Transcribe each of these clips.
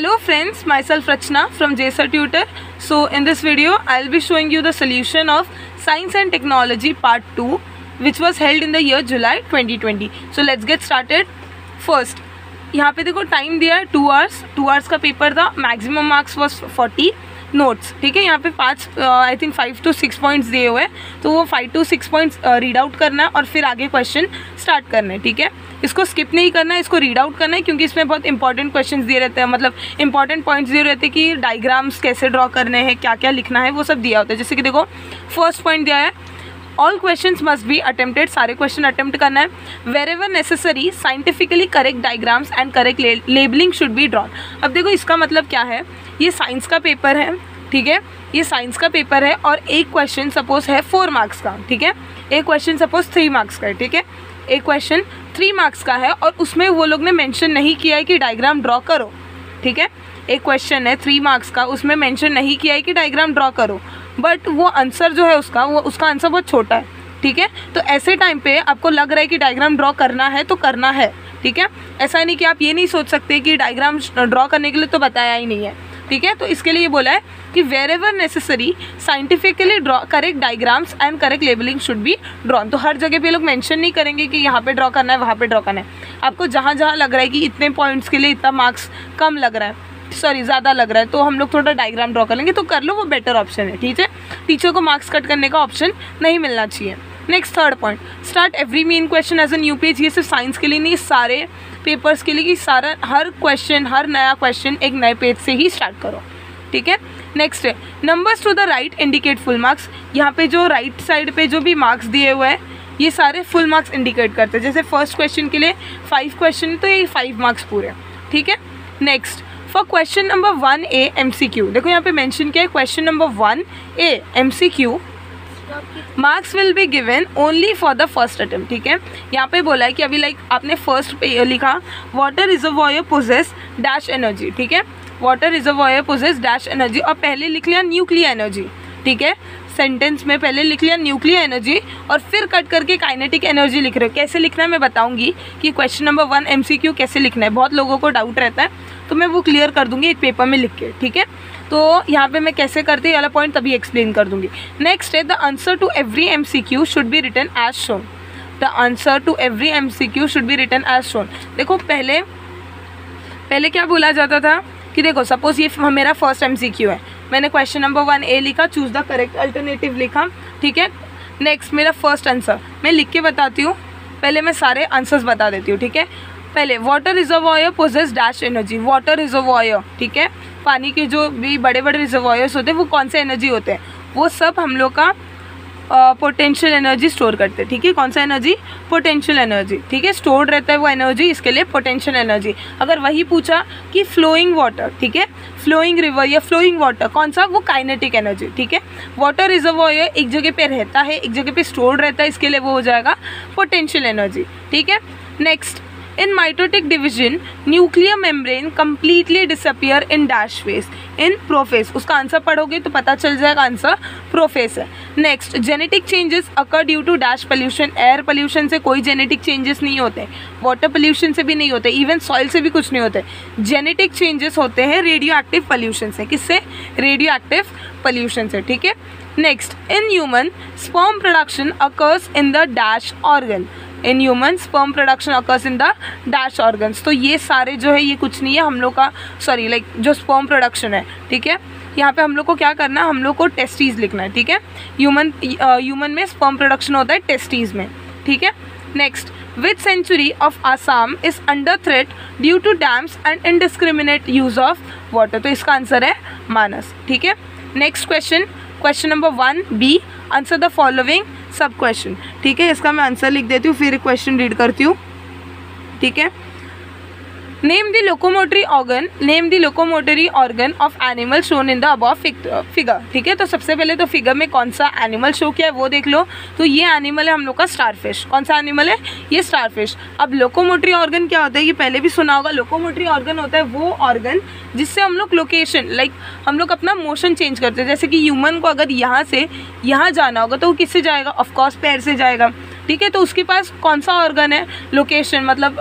Hello friends, myself Rachna from JSR Tutor. So in this video, I'll be showing you the solution of Science and Technology Part 2, which was held in the year July 2020. So let's get started. First, यहाँ पे देखो time दिया है 2 hours का paper था, maximum marks was 40 notes. ठीक है, यहाँ पे 5 to 6 पॉइंट्स दिए हुए हैं, तो वो 5 to 6 पॉइंट्स रीड आउट करना है और फिर आगे क्वेश्चन स्टार्ट करना है. ठीक है, इसको स्किप नहीं करना है, इसको रीड आउट करना है, क्योंकि इसमें बहुत इंपॉर्टेंट क्वेश्चंस दिए रहते हैं, मतलब इंपॉर्टेंट पॉइंट्स दिए रहते हैं कि डायग्राम्स कैसे ड्रॉ करने हैं, क्या क्या लिखना है, वो सब दिया होता है. जैसे कि देखो फर्स्ट पॉइंट दिया है, all questions must be attempted, सारे क्वेश्चन अटेम्प्ट करना है. Wherever necessary scientifically correct diagrams and correct labelling should be drawn. अब देखो इसका मतलब क्या है, ये साइंस का पेपर है. ठीक है, ये साइंस का पेपर है और एक क्वेश्चन सपोज है 4 मार्क्स का. ठीक है, एक क्वेश्चन सपोज 3 मार्क्स का है. ठीक है, एक क्वेश्चन 3 मार्क्स का है और उसमें वो लोग ने मेंशन नहीं किया है कि डायग्राम ड्रॉ करो. ठीक है, एक क्वेश्चन है 3 मार्क्स का, उसमें मेंशन नहीं किया है कि डायग्राम ड्रॉ करो, बट वो आंसर जो है उसका आंसर बहुत छोटा है. ठीक है, तो ऐसे टाइम पे आपको लग रहा है कि डायग्राम ड्रॉ करना है तो करना है. ठीक है, ऐसा नहीं कि आप ये नहीं सोच सकते कि डायग्राम ड्रॉ करने के लिए तो बताया ही नहीं है. ठीक है, तो इसके लिए ये बोला है कि wherever necessary scientifically draw correct diagrams and correct labelling should be drawn. तो हर जगह पे लोग मेंशन नहीं करेंगे कि यहाँ पे ड्रॉ करना है, वहाँ पे ड्रॉ करना है. आपको जहाँ जहाँ लग रहा है कि इतने पॉइंट्स के लिए इतना मार्क्स कम लग रहा है, सॉरी ज़्यादा लग रहा है, तो हम लोग थोड़ा डायग्राम ड्रॉ कर लेंगे, तो कर लो, वो बेटर ऑप्शन है. ठीक है, टीचर को मार्क्स कट करने का ऑप्शन नहीं मिलना चाहिए. Next third point, start every main question as a new page. ये सिर्फ साइंस के लिए नहीं, सारे पेपर्स के लिए, कि सारा हर क्वेश्चन, हर नया क्वेश्चन एक नए पेज से ही स्टार्ट करो. ठीक है, नेक्स्ट है numbers to the right indicate full marks. यहाँ पे जो राइट साइड पे जो भी मार्क्स दिए हुए हैं, ये सारे फुल मार्क्स इंडिकेट करते हैं. जैसे फर्स्ट क्वेश्चन के लिए 5 क्वेश्चन, तो ये 5 मार्क्स पूरे. ठीक है, next for question number 1A MCQ, देखो यहाँ पे मेंशन किया है question number 1A MCQ, marks will be given only for the first attempt. ठीक है, यहाँ पे बोला है कि अभी लाइक आपने फर्स्ट पे लिखा water reservoir possess dash energy. ठीक है, water reservoir possess dash energy, और पहले लिख लिया न्यूक्लियर एनर्जी. ठीक है, सेंटेंस में पहले लिख लिया न्यूक्लियर एनर्जी और फिर कट करके काइनेटिक एनर्जी लिख रहे हो. कैसे लिखना है मैं बताऊंगी कि क्वेश्चन नंबर 1 MCQ कैसे लिखना है. बहुत लोगों को डाउट रहता है, तो मैं वो क्लियर कर दूंगी एक पेपर में लिख के. ठीक है, तो यहाँ पे मैं कैसे करते हैं वाला पॉइंट तभी एक्सप्लेन कर दूंगी. नेक्स्ट है the answer to every MCQ should be written as shown. The answer to every MCQ should be written as shown. देखो पहले क्या बोला जाता था कि देखो सपोज ये मेरा फर्स्ट MCQ है, मैंने क्वेश्चन नंबर 1A लिखा, चूज द करेक्ट अल्टरनेटिव लिखा. ठीक है, नेक्स्ट मेरा फर्स्ट आंसर मैं लिख के बताती हूँ. पहले मैं सारे आंसर्स बता देती हूँ. ठीक है, पहले water reservoir possess dash energy. Water reservoir, ठीक है, पानी के जो भी बड़े बड़े रिजर्वॉयर्स होते हैं वो कौन से एनर्जी होते हैं, वो सब हम लोग का पोटेंशियल एनर्जी स्टोर करते हैं. ठीक है, कौन सा एनर्जी, पोटेंशियल एनर्जी. ठीक है, स्टोर्ड रहता है वो एनर्जी, इसके लिए पोटेंशियल एनर्जी. अगर वही पूछा कि फ्लोइंग वाटर, ठीक है, फ्लोइंग रिवर या फ्लोइंग वाटर कौन सा, वो काइनेटिक एनर्जी. ठीक है, वाटर रिजर्वॉयर एक जगह पे रहता है, एक जगह पे स्टोर्ड रहता है, इसके लिए वो हो जाएगा पोटेंशियल एनर्जी. ठीक है, next in mitotic division nuclear membrane completely disappear in dash phase in prophase. उसका आंसर पढ़ोगे तो पता चल जाएगा, आंसर प्रोफेस है. Next genetic changes occur due to dash pollution. Air pollution से कोई जेनेटिक चेंजेस नहीं होते, वाटर पोल्यूशन से भी नहीं होते, इवन सॉइल से भी कुछ नहीं होते. जेनेटिक चेंजेस होते हैं रेडियो एक्टिव पोल्यूशन से. किससे, रेडियो एक्टिव पोल्यूशन से. ठीक है, next in human sperm production occurs in the dash organ. In human sperm production occurs in the dash organs. तो ये सारे जो है ये कुछ नहीं है हम लोग का, सॉरी लाइक जो स्पर्म प्रोडक्शन है. ठीक है, यहाँ पे हम लोग को क्या करना है, हम लोग को टेस्टीज लिखना है. ठीक है, ह्यूमन में स्पर्म प्रोडक्शन होता है टेस्टीज में. ठीक है, next which sanctuary of Assam is under threat due to dams and indiscriminate use of water. तो इसका आंसर है मानस. ठीक है, next question number 1B, answer the following sub question. ठीक है, इसका मैं आंसर लिख देती हूँ, फिर क्वेश्चन रीड करती हूँ. ठीक है, name the locomotory organ of animal shown in the above figure. ठीक है, तो सबसे पहले तो फिगर में कौन सा एनिमल शो किया है वो देख लो. तो ये एनिमल है हम लोग का स्टारफिश. कौन सा एनिमल है, ये स्टारफिश. अब लोकोमोटरी ऑर्गन क्या होता है, ये पहले भी सुना होगा. लोकोमोटरी ऑर्गन होता है वो ऑर्गन जिससे हम लोग लोकेशन, लाइक हम लोग अपना मोशन चेंज करते हैं. जैसे कि ह्यूमन को अगर यहाँ से यहाँ जाना होगा तो वो किससे जाएगा, ऑफकोर्स पैर से जाएगा. ठीक है, तो उसके पास कौन सा ऑर्गन है, लोकेशन मतलब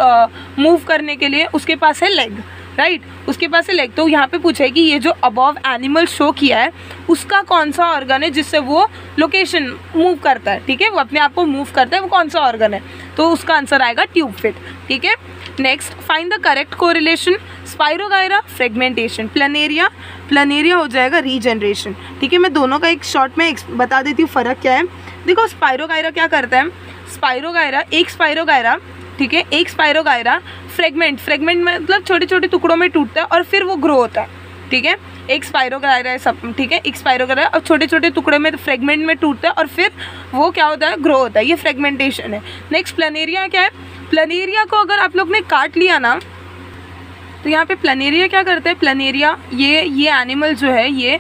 मूव करने के लिए उसके पास है लेग. राइट, उसके पास है लेग। तो यहाँ पे पूछा है कि ये जो अबव एनिमल शो किया है उसका कौन सा ऑर्गन है जिससे वो लोकेशन मूव करता है, ठीक है, वो अपने आप को मूव करता है, वो कौन सा ऑर्गन है, तो उसका आंसर आएगा ट्यूब फिट, ठीक है। Next, find the correct correlation spirogyra fragmentation, Planaria हो जाएगा रीजनरेशन, ठीक है। मैं दोनों का एक शॉर्ट में बता देती हूँ फ़र्क क्या है। देखो स्पाइरोगायरा क्या करता है, एक स्पाइरोगायरा ठीक है, एक स्पाइरोगायरा फ्रेगमेंट मतलब छोटे छोटे टुकड़ों में टूटता है और फिर वो ग्रो होता है, ठीक है। एक स्पाइरोगायरा है सब, ठीक है, एक स्पाइरोगायरा और छोटे छोटे टुकड़े में फ्रेगमेंट में टूटता है और फिर वो क्या होता है, ग्रो होता है, ये फ्रेगमेंटेशन है। नेक्स्ट प्लानेरिया क्या है, प्लानेरिया को अगर आप लोग ने काट लिया ना तो यहाँ पे प्लानेरिया क्या करता है, प्लानेरिया ये एनिमल जो है ये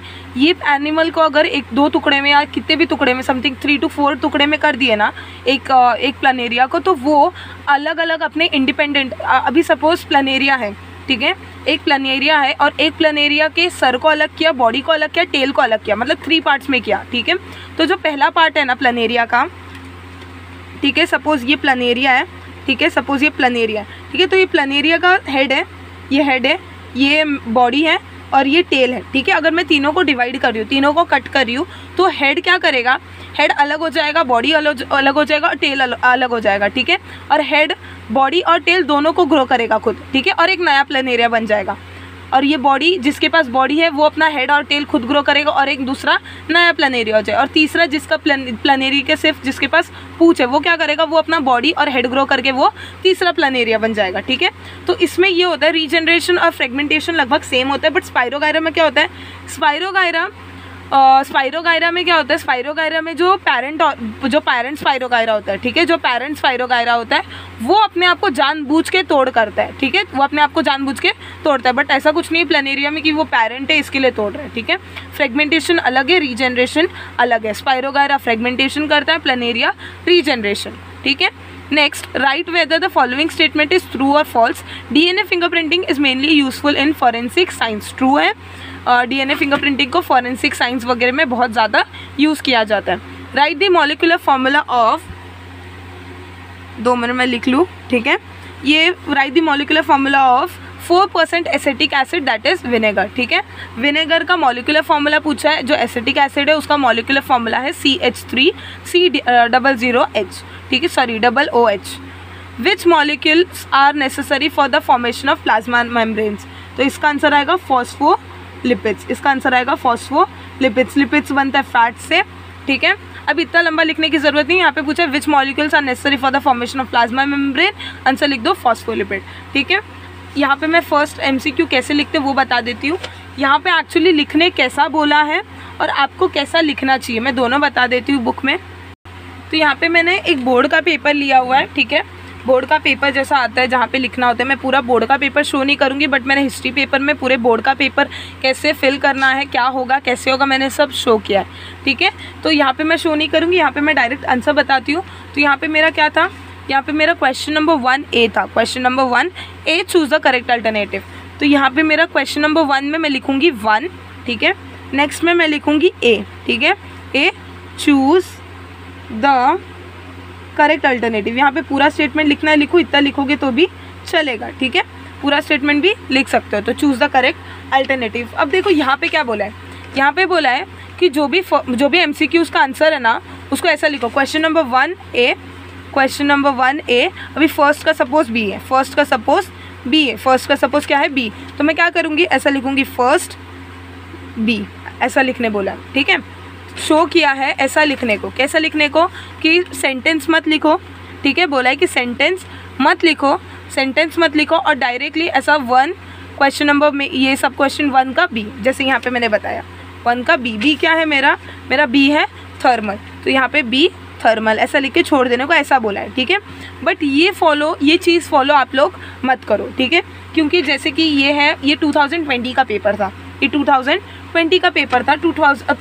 एनिमल को अगर एक दो टुकड़े में या कितने भी टुकड़े में समथिंग 3 to 4 टुकड़े में कर दिए ना एक प्लानेरिया को, तो वो अलग अलग अपने इंडिपेंडेंट, अभी सपोज प्लानेरिया है, ठीक है, एक प्लानेरिया है और एक प्लानेरिया के सर को अलग किया, बॉडी को अलग किया, टेल को अलग किया, मतलब 3 पार्ट्स में किया, ठीक है। तो जो पहला पार्ट है ना प्लानेरिया का, ठीक है, सपोज ये प्लानेरिया है, ठीक है, सपोज ये प्लानेरिया, ठीक है, तो ये प्लानेरिया का हेड है, ये बॉडी है और ये टेल है, ठीक है। अगर मैं तीनों को डिवाइड कर रही हूँ, तीनों को कट कर रही हूँ, तो हेड क्या करेगा, हेड अलग हो जाएगा, बॉडी अलग हो जाएगा और टेल अलग हो जाएगा, ठीक है। और हेड, बॉडी और टेल दोनों को ग्रो करेगा खुद, ठीक है, और एक नया प्लानेरिया बन जाएगा। और ये बॉडी, जिसके पास बॉडी है वो अपना हेड और टेल खुद ग्रो करेगा और एक दूसरा नया प्लानेरिया हो जाए। और तीसरा जिसका प्लानेरिया के सिर्फ जिसके पास पूंछ है वो क्या करेगा, वो अपना बॉडी और हेड ग्रो करके वो तीसरा प्लानेरिया बन जाएगा, ठीक है। तो इसमें ये होता है रीजनरेशन और फ्रेगमेंटेशन लगभग सेम होता है, बट स्पाइरोगायरा में क्या होता है, स्पाइरोगायरा में क्या होता है, स्पाइरोगायरा में जो पैरेंट स्पाइरोगायरा होता है, ठीक है, जो पैरेंट स्पाइरोगायरा होता है वो अपने आप को जानबूझ के तोड़ करता है, ठीक है, वो अपने आप को जानबूझ के तोड़ता है, बट ऐसा कुछ नहीं है प्लानेरिया में कि वो पैरेंट है इसके लिए तोड़ रहा है, ठीक है। फ्रेगमेंटेशन अलग है, रीजनरेशन अलग है, स्पाइरोगायरा फ्रेगमेंटेशन करता है, प्लानेरिया रीजनरेशन, ठीक है। Next, write whether the following statement is true और false. DNA fingerprinting is mainly useful in forensic science, true है, डीएनए फिंगरप्रिंटिंग को फॉरेंसिक साइंस वगैरह में बहुत ज़्यादा यूज़ किया जाता है। Write the molecular formula of, 2 minute में लिख लूँ, ठीक है, ये write the molecular formula of 4% acetic acid that is vinegar, ठीक है। विनेगर का मॉलिक्यूलर फॉर्मूला पूछा है, जो एसिटिक एसिड है उसका मॉलिक्यूलर फॉर्मूला है CH3COOH, ठीक है, sorry OOH। Which molecules are necessary for the formation of plasma membranes, तो इसका आंसर आएगा फॉस्फोलिपिड्स, इसका आंसर आएगा फॉस्फोलिपिड्स। लिपिड्स बनता है फैट से, ठीक है। अब इतना लंबा लिखने की जरूरत नहीं, यहाँ पे पूछा है which molecules are necessary for the formation of plasma membrane, answer लिख दो फॉस्फोलिपिड, ठीक है। यहाँ पे मैं फर्स्ट MCQ कैसे लिखते वो बता देती हूँ। यहाँ पे एक्चुअली लिखने कैसा बोला है और आपको कैसा लिखना चाहिए मैं दोनों बता देती हूँ बुक में। तो यहाँ पे मैंने एक बोर्ड का पेपर लिया हुआ है, ठीक है, बोर्ड का पेपर जैसा आता है जहाँ पे लिखना होता है। मैं पूरा बोर्ड का पेपर शो नहीं करूँगी, बट मैंने हिस्ट्री पेपर में पूरे बोर्ड का पेपर कैसे फिल करना है, क्या होगा, कैसे होगा, मैंने सब शो किया है, ठीक है। तो यहाँ पे मैं शो नहीं करूँगी, यहाँ पे मैं डायरेक्ट आंसर बताती हूँ। तो यहाँ पे मेरा क्या था, यहाँ पे मेरा क्वेश्चन नंबर 1A था, question number 1A, choose the correct alternative. तो यहाँ पे मेरा क्वेश्चन नंबर 1 में मैं लिखूँगी 1, ठीक है। नेक्स्ट में मैं लिखूँगी A, ठीक है, A, choose the correct alternative. यहाँ पे पूरा स्टेटमेंट लिखना है, लिखो, इतना लिखोगे तो भी चलेगा, ठीक है, पूरा स्टेटमेंट भी लिख सकते हो। तो चूज़ द करेक्ट अल्टरनेटिव। अब देखो यहाँ पे क्या बोला है, यहाँ पे बोला है कि जो भी MCQs का आंसर है ना उसको ऐसा लिखो, question number 1A, question number 1A। अभी फर्स्ट का सपोज B है, फर्स्ट का सपोज B है, फर्स्ट का सपोज क्या है B, तो मैं क्या करूँगी, ऐसा लिखूँगी फर्स्ट B, ऐसा लिखने बोला, ठीक है। शो किया है ऐसा लिखने को, कैसा लिखने को कि सेंटेंस मत लिखो, ठीक है, बोला है कि सेंटेंस मत लिखो और डायरेक्टली ऐसा 1 क्वेश्चन नंबर में ये सब क्वेश्चन 1 का B, जैसे यहाँ पे मैंने बताया 1 का B क्या है मेरा B है थर्मल, तो यहाँ पे B थर्मल ऐसा लिख के छोड़ देने को ऐसा बोला है, ठीक है। बट ये चीज़ फॉलो आप लोग मत करो, ठीक है, क्योंकि जैसे कि ये 2020 का पेपर था, ये 2020 का पेपर था,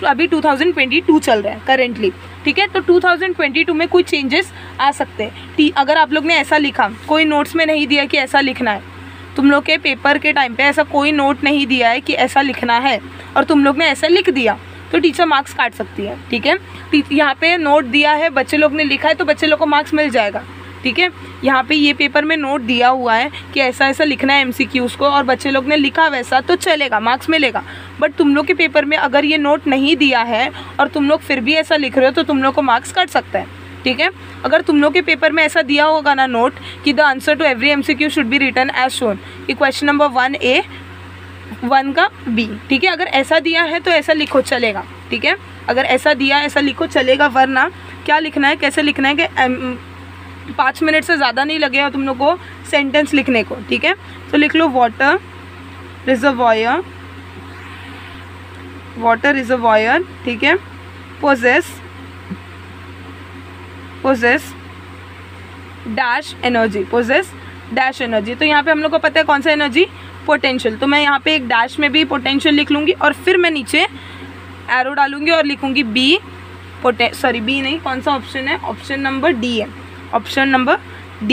अभी 2022 चल रहा है करेंटली, ठीक है। तो 2022 में कोई चेंजेस आ सकते हैं। अगर आप लोग ने ऐसा लिखा, कोई नोट्स में नहीं दिया कि ऐसा लिखना है, तुम लोग के पेपर के टाइम पे ऐसा कोई नोट नहीं दिया है कि ऐसा लिखना है और तुम लोग ने ऐसा लिख दिया तो टीचर मार्क्स काट सकती है, ठीक है। यहाँ पे नोट दिया है, बच्चे लोग ने लिखा है तो बच्चे लोग को मार्क्स मिल जाएगा, ठीक है। यहाँ पे ये पेपर में नोट दिया हुआ है कि ऐसा ऐसा लिखना है MCQs को, और बच्चे लोग ने लिखा वैसा तो चलेगा, मार्क्स मिलेगा। बट तुम लोग के पेपर में अगर ये नोट नहीं दिया है और तुम लोग फिर भी ऐसा लिख रहे हो तो तुम लोग को मार्क्स कट सकता है, ठीक है। अगर तुम लोग के पेपर में ऐसा दिया होगा ना नोट कि the answer to every MCQ should be written as shown, कि क्वेश्चन नंबर 1A 1 का B, ठीक है। अगर ऐसा दिया है तो ऐसा लिखो, चलेगा, ठीक है। अगर ऐसा दिया ऐसा लिखो, चलेगा। वरना क्या लिखना है, कैसे लिखना है कि 5 मिनट से ज़्यादा नहीं लगेगा तुम लोग को सेंटेंस लिखने को, ठीक है। तो लिख लो वाटर रिजर्वॉयर, ठीक है, पोजेस डैश एनर्जी, तो यहाँ पे हम लोग को पता है कौन सा एनर्जी, पोटेंशियल। तो मैं यहाँ पे एक डैश में भी पोटेंशियल लिख लूँगी और फिर मैं नीचे एरो डालूंगी और लिखूँगी बी नहीं, कौन सा ऑप्शन है, ऑप्शन नंबर डी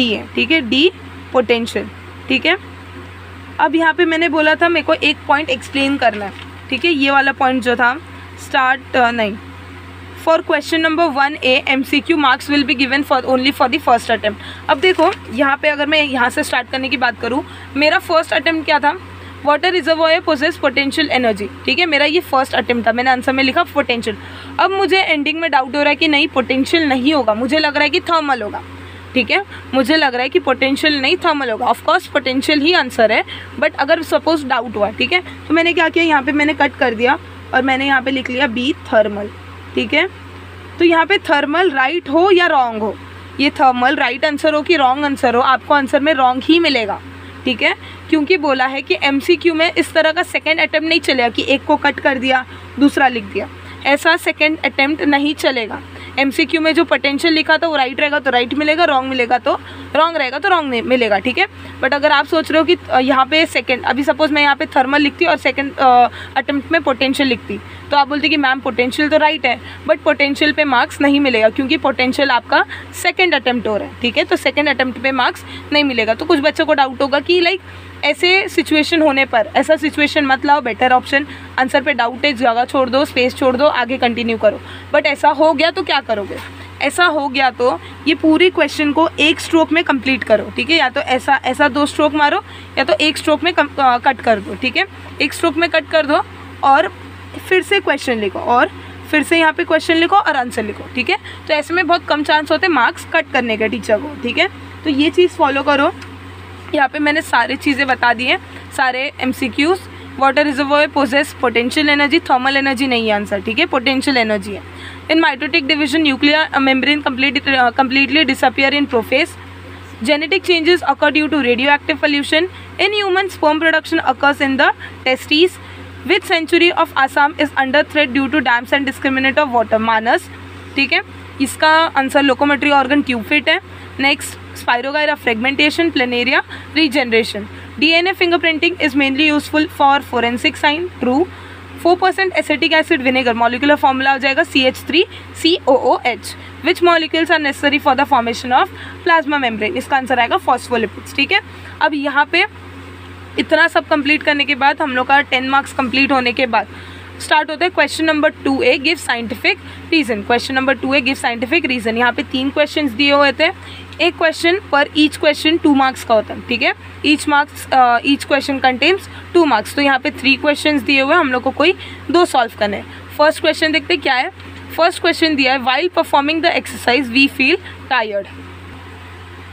है, ठीक है, डी पोटेंशियल, ठीक है। अब यहाँ पे मैंने बोला था मेरे को एक पॉइंट एक्सप्लेन करना है, ठीक है। ये वाला पॉइंट जो था for question number 1A MCQ marks will be given only for the first attempt. अब देखो यहाँ पे अगर मैं यहाँ से स्टार्ट करने की बात करूँ, मेरा फर्स्ट अटेम्प्ट क्या था, water reservoir poses potential energy, ठीक है। मेरा ये फर्स्ट अटेम्प्ट था, मैंने आंसर में लिखा पोटेंशियल। अब मुझे एंडिंग में डाउट हो रहा है कि नहीं पोटेंशियल नहीं होगा, मुझे लग रहा है कि थर्मल होगा, ठीक है। मुझे लग रहा है कि पोटेंशियल नहीं थर्मल होगा। ऑफकोर्स पोटेंशियल ही आंसर है, बट अगर सपोज डाउट हुआ, ठीक है, तो मैंने क्या किया, यहाँ पे मैंने कट कर दिया और मैंने यहाँ पे लिख लिया बी थर्मल, ठीक है। तो यहाँ पे थर्मल राइट हो या रॉन्ग हो, ये थर्मल राइट आंसर हो कि रॉन्ग आंसर हो, आपको आंसर में रॉन्ग ही मिलेगा, ठीक है। क्योंकि बोला है कि MCQ में इस तरह का सेकंड अटेम्प्ट नहीं चलेगा कि एक को कट कर दिया दूसरा लिख दिया, ऐसा सेकंड अटेम्प्ट नहीं चलेगा। MCQ में जो पोटेंशियल लिखा था वो राइट रहेगा तो राइट मिलेगा, रॉन्ग मिलेगा तो रॉन्ग रहेगा तो रॉन्ग मिलेगा, ठीक है। बट अगर आप सोच रहे हो कि यहाँ पे सेकंड, अभी सपोज मैं यहाँ पे थर्मल लिखती और सेकंड अटेम्प्ट में पोटेंशियल लिखती, तो आप बोलते कि मैम पोटेंशियल तो राइट है, बट पोटेंशियल पे मार्क्स नहीं मिलेगा क्योंकि पोटेंशियल आपका सेकंड अटेम्प्ट हो रहा है, ठीक है। तो सेकंड अटेम्प्ट पे मार्क्स नहीं मिलेगा। तो कुछ बच्चों को डाउट होगा कि लाइक ऐसे सिचुएशन होने पर, ऐसा सिचुएशन मत लाओ, बेटर ऑप्शन आंसर पे डाउट है, जगह छोड़ दो, स्पेस छोड़ दो, आगे कंटिन्यू करो। बट ऐसा हो गया तो क्या करोगे, ऐसा हो गया तो ये पूरी क्वेश्चन को एक स्ट्रोक में कंप्लीट करो, ठीक है। या तो ऐसा 2 स्ट्रोक मारो या तो एक स्ट्रोक में कट कर दो, ठीक है। एक स्ट्रोक में कट कर दो और फिर से क्वेश्चन लिखो और फिर से यहाँ पे क्वेश्चन लिखो और आंसर लिखो, ठीक है। तो ऐसे में बहुत कम चांस होते हैं मार्क्स कट करने के टीचर को, ठीक है। तो ये चीज़ फॉलो करो। यहाँ पे मैंने सारी चीज़ें बता दी हैं, सारे MCQs। Water reservoir poses potential energy, thermal energy नहीं है आंसर, ठीक है, पोटेंशियल एनर्जी है। In mitotic division nuclear membrane completely disappear in prophase. Genetic changes occur due to radioactive pollution. In humans, sperm production occurs in the testes. Which century of Assam is under threat due to dams and discriminate of water? मानस, ठीक है। इसका answer लोकोमेट्री organ ट्यूबफिट है। Next spirogyra fragmentation, planaria regeneration. DNA fingerprinting is mainly useful for forensic sign, true. 4% acetic acid vinegar, molecular formula हो जाएगा CH3COOH. Which molecules are necessary for the formation of plasma membrane, इसका answer आएगा phospholipids, ठीक है। अब यहाँ पे इतना सब कंप्लीट करने के बाद हम लोग का 10 मार्क्स कंप्लीट होने के बाद स्टार्ट होता है question number 2A give scientific reason. Question number 2A give scientific reason. यहाँ पे 3 क्वेश्चंस दिए हुए थे, एक क्वेश्चन पर ईच क्वेश्चन 2 मार्क्स का होता है, ठीक है। Each question contains 2 marks. तो यहाँ पे 3 क्वेश्चंस दिए हुए हैं, हम लोग को कोई 2 सॉल्व करने हैं। फर्स्ट क्वेश्चन देखते हैं क्या है। फर्स्ट क्वेश्चन दिया है while performing the exercise we feel tired.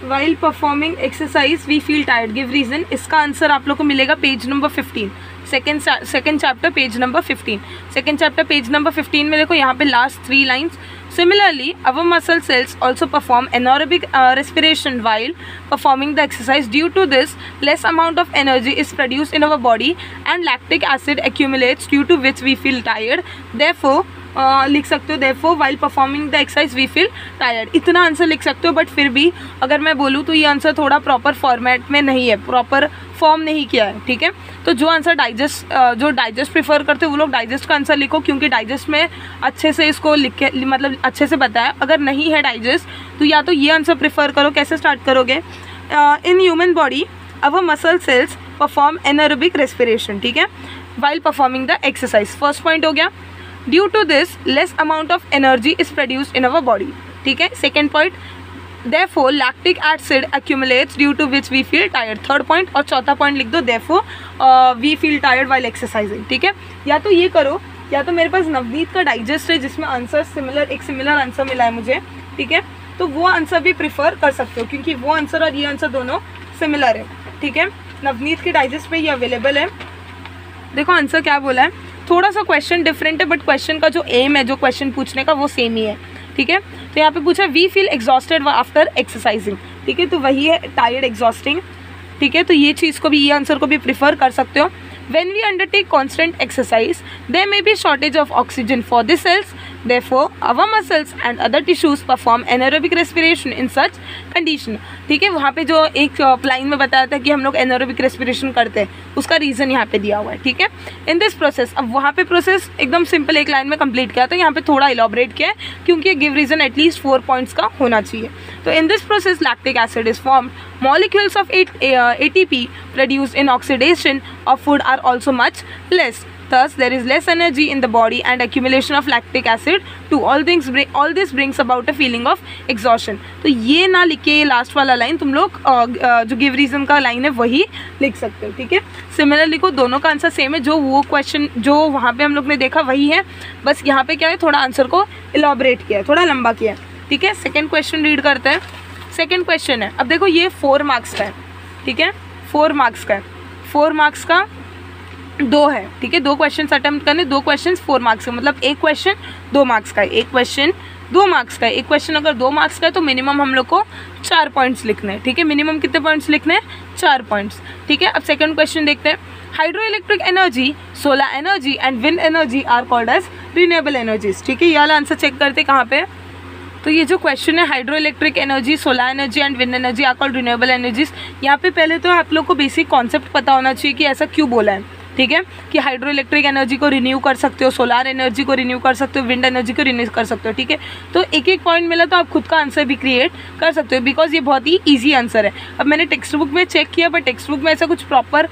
While performing exercise we feel tired, give reason. इसका आंसर आप लोग को मिलेगा page number 15, second chapter page number 15। Second chapter page number 15 में देखो यहाँ पे last 3 lines. Similarly, our muscle cells also perform anaerobic respiration while performing the exercise. Due to this, less amount of energy is produced in our body and lactic acid accumulates, due to which we feel tired. Therefore, लिख सकते हो therefore while performing the exercise we feel tired. इतना answer लिख सकते हो, but फिर भी अगर मैं बोलूँ तो ये आंसर थोड़ा प्रॉपर फॉर्मेट में नहीं है, प्रॉपर फॉर्म नहीं किया है, ठीक है। तो जो आंसर जो डाइजेस्ट प्रेफर करते हो वो लोग डाइजेस्ट का आंसर लिखो, क्योंकि डाइजेस्ट में अच्छे से इसको लिख के मतलब अच्छे से बताया। अगर नहीं है डाइजेस्ट तो या तो ये आंसर प्रेफर करो। कैसे स्टार्ट करोगे, in human body our muscle cells perform anaerobic respiration, ठीक है, while performing the exercise. First point हो गया। Due to this less amount of energy is produced in our body, ठीक है। Second point therefore lactic acid accumulates due to which we feel tired. Third point और चौथा point लिख दो, therefore we feel tired while exercising. ठीक है, या तो ये करो, या तो मेरे पास नवनीत का डाइजेस्ट है जिसमें आंसर सिमिलर, एक सिमिलर आंसर मिला है मुझे. ठीक है, तो वो आंसर भी प्रिफर कर सकते हो क्योंकि वो आंसर और ये आंसर दोनों सिमिलर है. ठीक है, नवनीत के डाइजेस्ट पे ये अवेलेबल है. देखो आंसर क्या बोला है, थोड़ा सा क्वेश्चन डिफरेंट है बट क्वेश्चन का जो एम है, जो क्वेश्चन पूछने का, वो सेम ही है. ठीक है, तो यहाँ पे पूछा we feel exhausted after exercising. ठीक है, तो वही है टायर्ड, एग्जॉस्टिंग. ठीक है, तो ये चीज़ को भी, ये आंसर को भी प्रिफर कर सकते हो. When we undertake constant exercise, there may be shortage of oxygen for the cells. Therefore, our muscles and other tissues perform anaerobic respiration in such condition. ठीक है, वहाँ पे जो एक लाइन में बताया था कि हम लोग एनारोबिक रेस्पिरेशन करते हैं, उसका रीज़न यहाँ पे दिया हुआ है. ठीक है, इन दिस प्रोसेस, अब वहाँ पे प्रोसेस एकदम सिंपल एक लाइन में कंप्लीट किया, तो यहाँ पे थोड़ा इलॉबरेट किया है क्योंकि गिव रीजन एटलीस्ट 4 पॉइंट्स का होना चाहिए. तो in this process lactic acid is formed. Molecules of ATP produced in oxidation of food are also much less. Thus, there is less energy in the body and accumulation of lactic acid too. All this brings about a feeling of exhaustion. तो ये ना लिख के ये last वाला line तुम लोग जो गिव रीजन का लाइन है वही लिख सकते हो. ठीक है, सिमिलर लिखो, दोनों का आंसर सेम है. जो वो क्वेश्चन जो वहाँ पे हम लोग ने देखा वही है, बस यहाँ पे क्या है, थोड़ा आंसर को इलॉबरेट किया है, थोड़ा लंबा किया है. ठीक है, सेकेंड क्वेश्चन रीड करते हैं. सेकेंड क्वेश्चन है, अब देखो ये 4 मार्क्स का है. ठीक है, 4 मार्क्स का है, 4 मार्क्स का 2 है. ठीक है, 2 क्वेश्चन अटेम्प्ट करने, 2 क्वेश्चन 4 मार्क्स का, मतलब एक क्वेश्चन 2 मार्क्स का है, एक क्वेश्चन 2 मार्क्स का है. एक क्वेश्चन अगर 2 मार्क्स का है तो मिनिमम हम लोग को 4 पॉइंट्स लिखने हैं. ठीक है, मिनिमम कितने पॉइंट्स लिखने हैं, 4 पॉइंट्स. ठीक है, अब सेकेंड क्वेश्चन देखते हैं. Hydroelectric energy, solar energy and wind energy are called as renewable energies. ठीक है, ये वाला आंसर चेक करते कहाँ पे. तो ये जो क्वेश्चन है, hydroelectric energy, solar energy and wind energy are called renewable energies. यहाँ पे पहले तो आप लोग को बेसिक कॉन्सेप्ट पता होना चाहिए कि ऐसा क्यों बोला है. ठीक है, कि हाइड्रो इलेक्ट्रिक एनर्जी को रिन्यू कर सकते हो, सोलर एनर्जी को रिन्यू कर सकते हो, विंड एनर्जी को रिन्यू कर सकते हो. ठीक है, तो एक एक पॉइंट मिला तो आप खुद का आंसर भी क्रिएट कर सकते हो बिकॉज ये बहुत ही ईजी आंसर है. अब मैंने टेक्स्ट बुक में चेक किया बट टेक्स्ट बुक में ऐसा कुछ प्रॉपर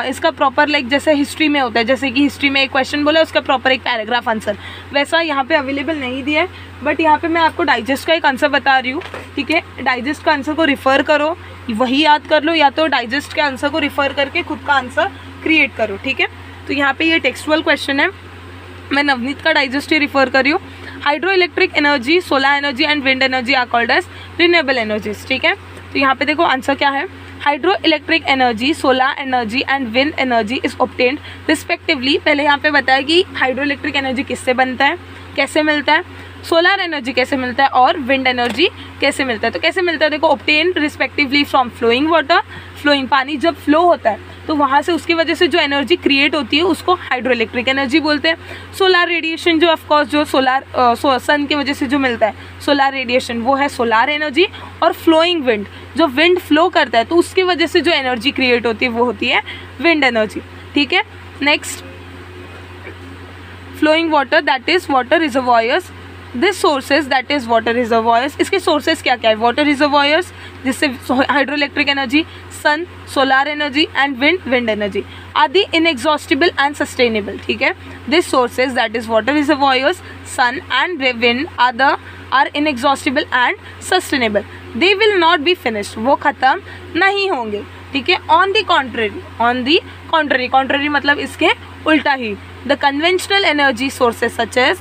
इसका प्रॉपर लाइक जैसे हिस्ट्री में होता है, जैसे कि हिस्ट्री में एक क्वेश्चन बोला उसका प्रॉपर एक पैराग्राफ आंसर, वैसा यहाँ पे अवेलेबल नहीं दिया है. बट यहाँ पे मैं आपको डाइजेस्ट का एक आंसर बता रही हूँ. ठीक है, डाइजेस्ट का आंसर को रिफ़र करो, वही याद कर लो, या तो डाइजेस्ट के आंसर को रिफ़र करके खुद का आंसर क्रिएट करो. ठीक है, तो यहाँ पे ये टेक्सचुअल क्वेश्चन है, मैं नवनीत का डाइजेस्ट ही रिफ़र कर रही हूँ. Hydroelectric energy, solar energy and wind energy are called as renewable energies. ठीक है, तो यहाँ पे देखो आंसर क्या है. Hydroelectric energy, solar energy and wind energy is obtained respectively. पहले यहाँ पे बताया कि हाइड्रो इलेक्ट्रिक एनर्जी किससे बनता है, कैसे मिलता है, सोलर एनर्जी कैसे मिलता है और विंड एनर्जी कैसे मिलता है. तो कैसे मिलता है, देखो obtained respectively from flowing water. Flowing पानी जब फ्लो होता है तो वहाँ से उसकी वजह से जो एनर्जी क्रिएट होती है उसको हाइड्रो इलेक्ट्रिक एनर्जी बोलते हैं. सोलार रेडिएशन जो ऑफकोर्स जो सोलार सन की वजह से जो मिलता है सोलार रेडिएशन, वो है सोलार एनर्जी. और फ्लोइंग विंड, जो विंड फ्लो करता है तो उसकी वजह से जो एनर्जी क्रिएट होती है वो होती है विंड एनर्जी. ठीक है, next flowing water, that is water reservoirs. This sources that is water reservoirs, इसके सोर्सेज क्या क्या है, वाटर रिजर्वॉयर्स जिससे hydroelectric energy, sun, solar energy and wind energy आदि इनएग्जॉस्टिबल एंड सस्टेनेबल. ठीक है, this sources that is water reservoirs, sun and wind are inexhaustible and sustainable. They will not be finished, वो ख़त्म नहीं होंगे. ठीक है, ऑन दी कॉन्ट्ररी, कॉन्ट्ररी मतलब इसके उल्टा ही. The conventional energy sources such as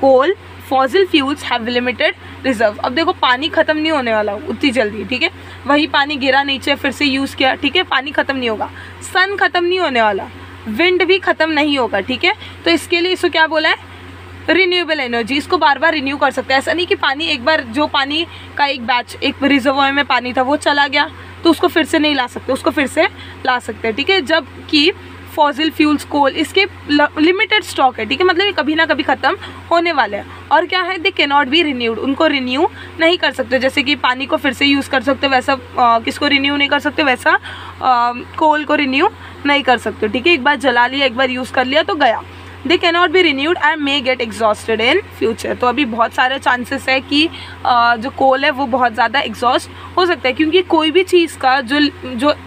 coal, fossil fuels have limited reserve. अब देखो पानी खत्म नहीं होने वाला उतनी जल्दी. ठीक है, वही पानी गिरा नीचे फिर से यूज़ किया. ठीक है, पानी खत्म नहीं होगा, सन खत्म नहीं होने वाला, विंड भी खत्म नहीं होगा. ठीक है, तो इसके लिए इसको क्या बोला है, रिन्यूएबल एनर्जी. इसको बार बार रिन्यू कर सकते हैं. ऐसा नहीं कि पानी एक बार, जो पानी का एक बैच, एक रिजर्वॉयर में पानी था वो चला गया तो उसको फिर से नहीं ला सकते, उसको फिर से ला सकते हैं. ठीक है, जबकि फॉसिल फ्यूल्स, कोल, इसके लिमिटेड स्टॉक है. ठीक है, मतलब ये कभी ना कभी ख़त्म होने वाले हैं. और क्या है, they can not be renewed, उनको रिन्यू नहीं कर सकते. जैसे कि पानी को फिर से यूज़ कर सकते वैसा किसको रिन्यू नहीं कर सकते, वैसा कोल को रिन्यू नहीं कर सकते. ठीक है, एक बार जला लिया, एक बार यूज़ कर लिया तो गया. They can not be renewed and may get exhausted in future. तो अभी बहुत सारे चांसेस है कि जो कोल है वो बहुत ज़्यादा एग्जॉस्ट हो सकता है, क्योंकि कोई भी चीज़ का जो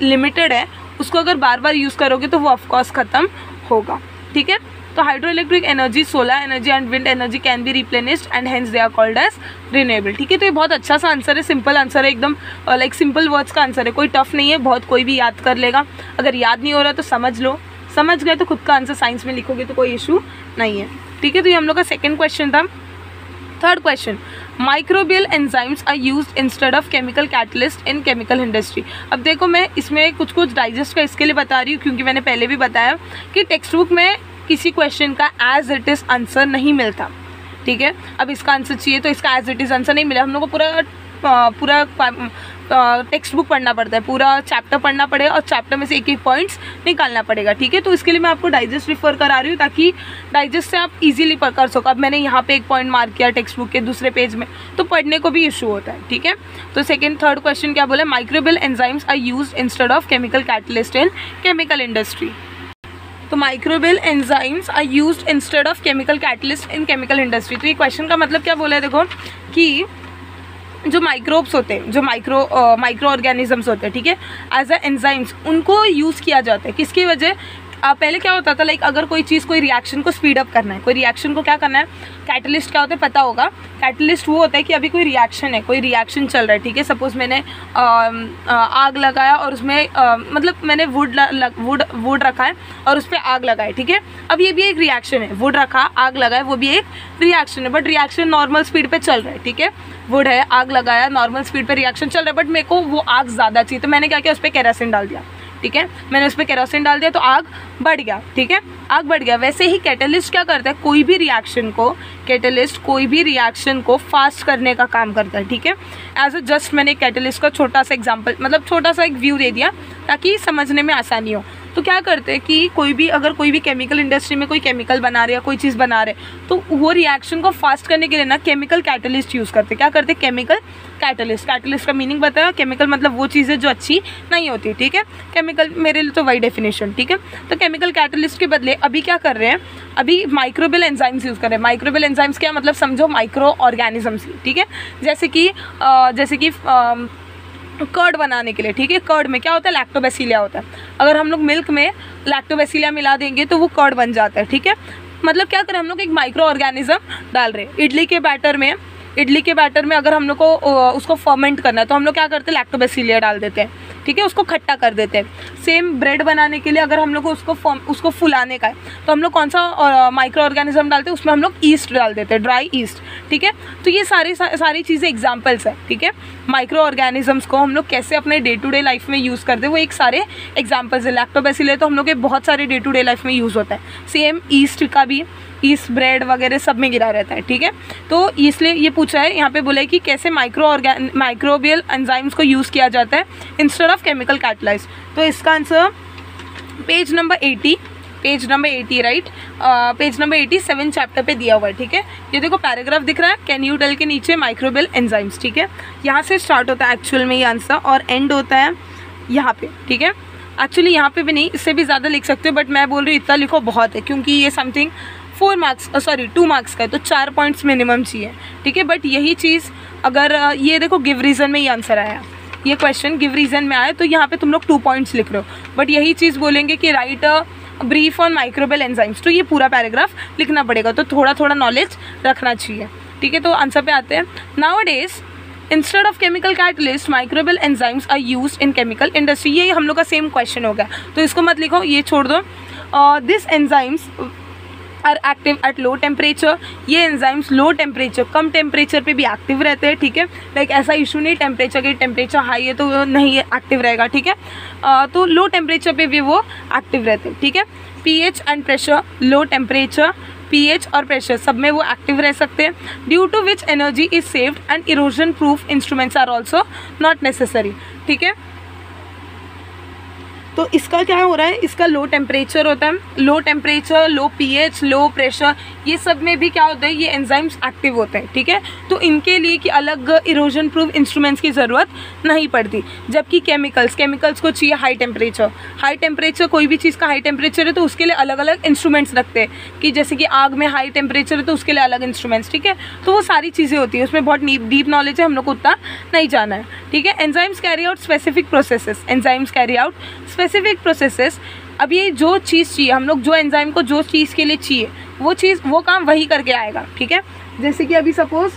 लिमिटेड है उसको अगर बार बार यूज़ करोगे तो वो ऑफकोर्स ख़त्म होगा. ठीक है। तो hydroelectric energy, solar energy and wind energy can be replenished and hence they are called as renewable, ठीक है। तो ये बहुत अच्छा सा आंसर है, सिंपल आंसर है एकदम, लाइक सिंपल वर्ड्स का आंसर है, कोई टफ नहीं है, बहुत कोई भी याद कर लेगा। अगर याद नहीं हो रहा तो समझ लो, समझ गए तो खुद का आंसर साइंस में लिखोगे तो कोई इशू नहीं है, ठीक है। तो ये हम लोग का सेकेंड क्वेश्चन था। Third question, microbial enzymes are used instead of chemical catalyst in chemical industry. अब देखो मैं इसमें कुछ कुछ डाइजेस्ट का इसके लिए बता रही हूँ क्योंकि मैंने पहले भी बताया कि टेक्स्ट बुक में किसी क्वेश्चन का एज इट इज़ आंसर नहीं मिलता, ठीक है। अब इसका आंसर चाहिए तो इसका एज इट इज़ आंसर नहीं मिला, हम लोग को पूरा टेक्स्ट बुक पढ़ना पड़ता है, पूरा चैप्टर पढ़ना पड़ेगा और चैप्टर में से एक एक पॉइंट्स निकालना पड़ेगा, ठीक है। तो इसके लिए मैं आपको डाइजेस्ट रिफर करा रही हूँ ताकि डाइजेस्ट से आप इजीली कर सको। अब मैंने यहाँ पे एक पॉइंट मार्क किया टेक्स्ट बुक के दूसरे पेज में, तो पढ़ने को भी इशू होता है, ठीक है। तो थर्ड क्वेश्चन क्या बोला, microbial enzymes are used instead of chemical catalyst in chemical industry. तो microbial enzymes are used instead of chemical catalyst in chemical industry. तो ये क्वेश्चन का मतलब क्या बोला है, देखो कि जो माइक्रोब्स होते हैं, जो माइक्रो ऑर्गेनिजम्स होते हैं, ठीक है, एज अ एंजाइम्स उनको यूज़ किया जाता है। किसकी वजह, पहले क्या होता था, लाइक अगर कोई चीज़, कोई रिएक्शन को स्पीड अप करना है, कोई रिएक्शन को क्या करना है, कैटलिस्ट क्या होता है पता होगा। कैटलिस्ट वो होता है कि अभी कोई रिएक्शन है, कोई रिएक्शन चल रहा है, ठीक है। सपोज मैंने आग लगाया और उसमें मतलब मैंने वुड रखा है और उस पर आग लगाए, ठीक है। अब ये भी एक रिएक्शन है, वुड रखा, आग लगाए, वो भी एक रिएक्शन है, बट रिएक्शन नॉर्मल स्पीड पे चल रहा है, ठीक है। वुड है, आग लगाया, नॉर्मल स्पीड पे रिएक्शन चल रहा है, बट मेरे को वो आग ज़्यादा चाहिए, तो मैंने क्या किया, उस पर केरोसिन डाल दिया, ठीक है। मैंने उस पर केरोसिन डाल दिया तो आग बढ़ गया, ठीक है, आग बढ़ गया। वैसे ही कैटलिस्ट क्या करता है, कोई भी रिएक्शन को, कैटलिस्ट कोई भी रिएक्शन को फास्ट करने का काम करता है, ठीक है। एज अ जस्ट मैंने कैटलिस्ट का छोटा सा एग्जांपल, मतलब छोटा सा एक व्यू दे दिया ताकि समझने में आसानी हो। तो क्या करते हैं कि अगर कोई भी केमिकल इंडस्ट्री में कोई केमिकल बना रहे या कोई चीज़ बना रहे, तो वो रिएक्शन को फास्ट करने के लिए ना केमिकल कैटलिस्ट यूज़ करते हैं। क्या करते हैं, केमिकल कैटलिस्ट। कैटलिस्ट का मीनिंग बताया, केमिकल मतलब वो चीज़ें जो अच्छी नहीं होती, ठीक है। केमिकल मेरे लिए तो वही डेफिनेशन, ठीक है। तो केमिकल कैटलिस्ट के बदले अभी क्या कर रहे हैं, अभी माइक्रोबियल एंजाइम्स यूज़ कर रहे हैं। माइक्रोबियल एंजाइम्स क्या मतलब, समझो माइक्रो ऑर्गेनिजम्स, ठीक है। जैसे कि कर्ड बनाने के लिए, ठीक है, कर्ड में क्या होता है, लैक्टोबैसिलिया होता है। अगर हम लोग मिल्क में लैक्टोबैसिलिया मिला देंगे तो वो कर्ड बन जाता है, ठीक है। मतलब क्या करें, हम लोग एक माइक्रो ऑर्गेनिज्म डाल रहे हैं। इडली के बैटर में अगर हम लोग को उसको फर्मेंट करना है तो हम लोग क्या करते हैं, लैक्टोबैसिलिया डाल देते हैं, ठीक है, उसको खट्टा कर देते हैं। सेम ब्रेड बनाने के लिए अगर हम लोग को उसको फुलाने का है तो हम लोग कौन सा माइक्रो ऑर्गेनिज्म डालते हैं, उसमें हम लोग ईस्ट डाल देते हैं, ड्राई ईस्ट, ठीक है। तो ये सारी चीज़ें एग्जाम्पल्स है, ठीक है। माइक्रो ऑर्गेनिजम्स को हम लोग कैसे अपने डे टू डे लाइफ में यूज़ करते हैं, वो एक सारे एग्जाम्पल्स है। लैक्टोबैसिलिया तो हम लोग के बहुत सारे डे टू डे लाइफ में यूज़ होता है। सेम ईस्ट का भी, ईस्ट ब्रेड वगैरह सब में गिरा रहता है, ठीक है। तो इसलिए ये पूछा है, यहाँ पे बोला है कि कैसे माइक्रोबियल एंजाइम्स को यूज़ किया जाता है इंस्टेड ऑफ केमिकल कैटलाइज। तो इसका answer page number 80 right, page number 87 chapter पे दिया हुआ है, ठीक है। ये देखो पैराग्राफ दिख रहा है, कैन यू टेल के नीचे माइक्रोबियल एंजाइम्स, ठीक है। यहाँ से स्टार्ट होता है एक्चुअल में ये आंसर और एंड होता है यहाँ पे, ठीक है। एक्चुअली यहाँ पे भी नहीं, इससे भी ज़्यादा लिख सकते हो, बट मैं बोल रही हूँ इतना लिखो बहुत है, क्योंकि ये समथिंग 2 मार्क्स का है, तो 4 पॉइंट्स मिनिमम चाहिए, ठीक है। बट यही चीज़ अगर ये देखो गिव रीज़न में ये आंसर आया, ये क्वेश्चन गिव रीज़न में आया, तो यहाँ पे तुम लोग 2 पॉइंट्स लिख रहे हो, बट यही चीज़ बोलेंगे कि right a brief on microbial enzymes, तो ये पूरा पैराग्राफ लिखना पड़ेगा, तो थोड़ा थोड़ा नॉलेज रखना चाहिए, ठीक है। तो आंसर पे आते हैं। Nowadays instead of chemical catalyst microbial enzymes are used in chemical industry. ये हम लोग का सेम क्वेश्चन हो गया, तो इसको मत लिखो, ये छोड़ दो। This enzymes are active at low temperature. ये एंजाइम्स लो टेम्परेचर, कम टेम्परेचर पे भी एक्टिव रहते हैं, ठीक है। लाइक ऐसा इशू नहीं टेम्परेचर हाई है तो नहीं एक्टिव रहेगा, ठीक है। तो लो टेम्परेचर पे भी वो एक्टिव रहते हैं, ठीक है। PH and pressure, low temperature, pH और प्रेशर सब में वो एक्टिव रह सकते हैं। Due to which energy is saved and erosion proof instruments are also not necessary, ठीक है। तो इसका क्या हो रहा है, इसका लो टेम्परेचर होता है, लो टेम्परेचर, लो पीएच, लो प्रेशर, ये सब में भी क्या होता है, ये एंजाइम्स एक्टिव होते हैं, ठीक है। तो इनके लिए कि अलग इरोजन प्रूफ इंस्ट्रूमेंट्स की ज़रूरत नहीं पड़ती। जबकि केमिकल्स को चाहिए हाई टेम्परेचर, कोई भी चीज़ का हाई टेम्परेचर है तो उसके लिए अलग अलग इंस्ट्रूमेंट्स रखते हैं, कि जैसे कि आग में हाई टेम्परेचर है तो उसके लिए अलग इंस्ट्रूमेंट्स, ठीक है। तो वो सारी चीज़ें होती है, उसमें बहुत डीप नॉलेज है, हम लोग को उतना नहीं जाना है, ठीक है। Enzymes carry out specific processes, अब ये जो चीज़ चाहिए हम लोग, जो एंजाइम को जो चीज़ के लिए चाहिए वो चीज़ वो काम वही करके आएगा, ठीक है। जैसे कि अभी सपोज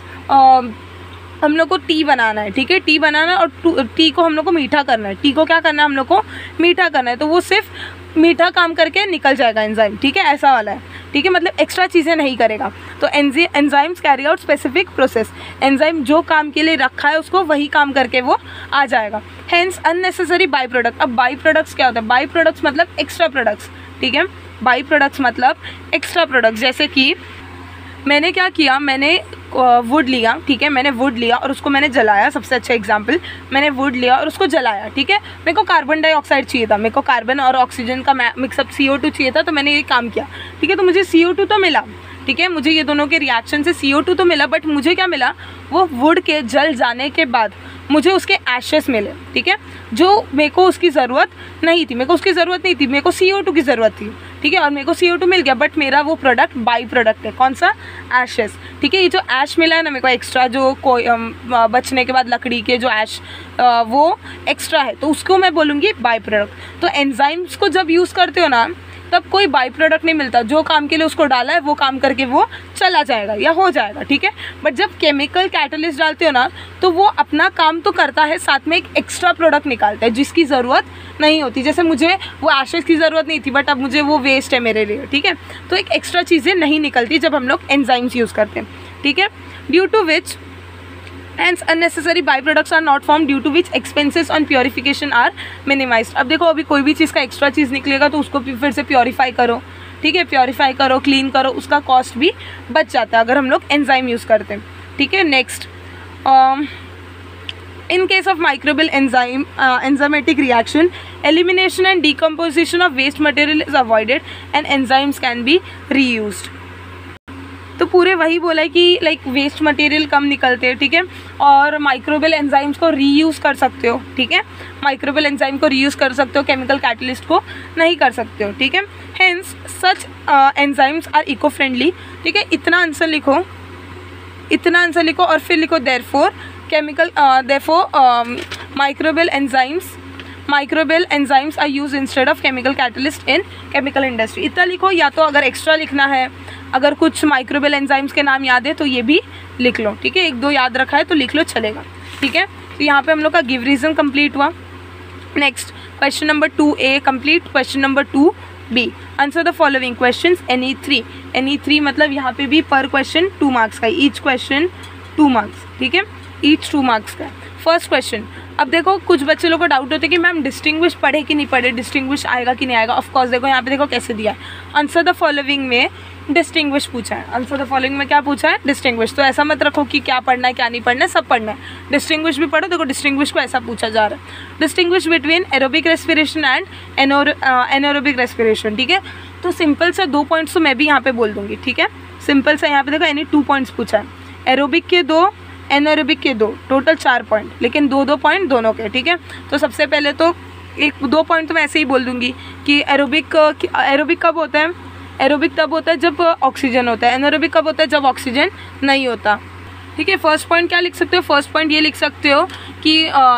हम लोग को टी बनाना है, ठीक है, टी बनाना है और टी को हम लोग को मीठा करना है, टी को क्या करना है हम लोग को मीठा करना है, तो वो सिर्फ मीठा काम करके निकल जाएगा एंजाइम, ठीक है, ऐसा वाला है, ठीक है, मतलब एक्स्ट्रा चीज़ें नहीं करेगा। तो enzymes carry out specific process, enzyme जो काम के लिए रखा है उसको वही काम करके वो आ जाएगा। Hence unnecessary by product. अब बाई प्रोडक्ट्स क्या होता है? बाई प्रोडक्ट्स मतलब एक्स्ट्रा प्रोडक्ट्स, ठीक है, बाई प्रोडक्ट्स मतलब एक्स्ट्रा प्रोडक्ट्स। जैसे कि मैंने क्या किया, मैंने वुड लिया, ठीक है, मैंने वुड लिया और उसको मैंने जलाया। सबसे अच्छा एग्जांपल, मैंने वुड लिया और उसको जलाया, ठीक है। मेरे को कार्बन डाइऑक्साइड चाहिए था, मेरे को कार्बन और ऑक्सीजन का मिक्सअप CO2 चाहिए था, तो मैंने ये काम किया, ठीक है। तो मुझे CO2 तो मिला, ठीक है, मुझे ये दोनों के रिएक्शन से CO2 तो मिला, बट मुझे क्या मिला, वो वुड के जल जाने के बाद मुझे उसके एशेस मिले, ठीक है, जो मेरे को उसकी ज़रूरत नहीं थी, मेरे को उसकी ज़रूरत नहीं थी, मेरे को CO2 की ज़रूरत थी, ठीक है, और मेरे को CO2 मिल गया, बट मेरा वो प्रोडक्ट बाई प्रोडक्ट है, कौन सा? एशेस, ठीक है। ये जो ऐश मिला है ना मेरे को एक्स्ट्रा, जो कोई बचने के बाद लकड़ी के जो ऐश वो एक्स्ट्रा है, तो उसको मैं बोलूँगी बाई प्रोडक्ट। तो एंजाइम्स को जब यूज़ करते हो ना तब कोई बाई प्रोडक्ट नहीं मिलता, जो काम के लिए उसको डाला है वो काम करके वो चला जाएगा या हो जाएगा, ठीक है। बट जब केमिकल कैटलिस्ट डालते हो ना तो वो अपना काम तो करता है, साथ में एक एक्स्ट्रा प्रोडक्ट निकालता है जिसकी ज़रूरत नहीं होती। जैसे मुझे वो एशेस की ज़रूरत नहीं थी, बट अब मुझे वो वेस्ट है मेरे लिए, ठीक है। तो एक एक्स्ट्रा चीज़ें नहीं निकलती जब हम लोग एंजाइम्स यूज़ करते हैं, ठीक है। Due to which Hence unnecessary byproducts are not formed, due to which expenses on purification are minimized। अब देखो अभी कोई भी चीज़ का एक्स्ट्रा चीज़ निकलेगा तो उसको फिर से प्योरीफाई करो, ठीक है, प्योरीफाई करो, क्लीन करो, उसका कॉस्ट भी बच जाता है अगर हम लोग एंजाइम यूज़ करते हैं, ठीक है। Next, in case of microbial enzymatic reaction, elimination and decomposition of waste material is avoided and enzymes can be reused। तो पूरे वही बोला है कि लाइक वेस्ट मटेरियल कम निकलते हैं, ठीक है, और माइक्रोबियल एंजाइम्स को रीयूज़ कर सकते हो, ठीक है, माइक्रोबियल एंजाइम को रीयूज़ कर सकते हो, केमिकल कैटलिस्ट को नहीं कर सकते हो, ठीक है। Hence such enzymes are eco friendly, ठीक है। इतना आंसर लिखो, इतना आंसर लिखो और फिर लिखो therefore microbial enzymes are used instead of chemical catalyst in chemical industry। इतना लिखो, या तो अगर एक्स्ट्रा लिखना है, अगर कुछ माइक्रोबियल एंजाइम्स के नाम याद है तो ये भी लिख लो, ठीक है, एक दो याद रखा है तो लिख लो, चलेगा, ठीक है। तो यहाँ पे हम लोग का गिव रीजन कंप्लीट हुआ। Next question number 2A complete. Question number 2B, answer the following questions any three मतलब यहाँ पे भी पर क्वेश्चन 2 मार्क्स का, ईच क्वेश्चन 2 मार्क्स, ठीक है, ईच 2 मार्क्स का। फर्स्ट क्वेश्चन, अब देखो कुछ बच्चे लोग को डाउट होता है कि मैम डिस्टिंग्विश पढ़े कि नहीं पढ़े, डिस्टिंग्विश आएगा कि नहीं आएगा। ऑफ कोर्स देखो यहाँ पे देखो कैसे दिया है, आंसर द फॉलोइंग में डिस्टिंग्विश पूछा है, आंसर द फॉलोइंग में क्या पूछा है? डिस्टिंग्विश। तो ऐसा मत रखो कि क्या पढ़ना है क्या नहीं पढ़ना है, सब पढ़ना है, डिस्टिंग्विश भी पढ़ो। देखो डिस्टिंग्विश को ऐसा पूछा जा रहा है, distinguish between aerobic respiration and anaerobic respiration, ठीक है। तो सिंपल से 2 पॉइंट्स तो मैं भी यहाँ पे बोल दूंगी, ठीक है, सिंपल से यहाँ पे देखो एनी 2 पॉइंट्स पूछा है, एरोबिक के 2, एनारोबिक के 2, टोटल 4 पॉइंट, लेकिन 2-2 पॉइंट दोनों के, ठीक है। तो सबसे पहले तो 1-2 पॉइंट तो मैं ऐसे ही बोल दूंगी कि एरोबिक कब होता है? एरोबिक तब होता है जब ऑक्सीजन होता है, एनारोबिक कब होता है? जब ऑक्सीजन नहीं होता, ठीक है। फर्स्ट पॉइंट क्या लिख सकते हो? फर्स्ट पॉइंट ये लिख सकते हो कि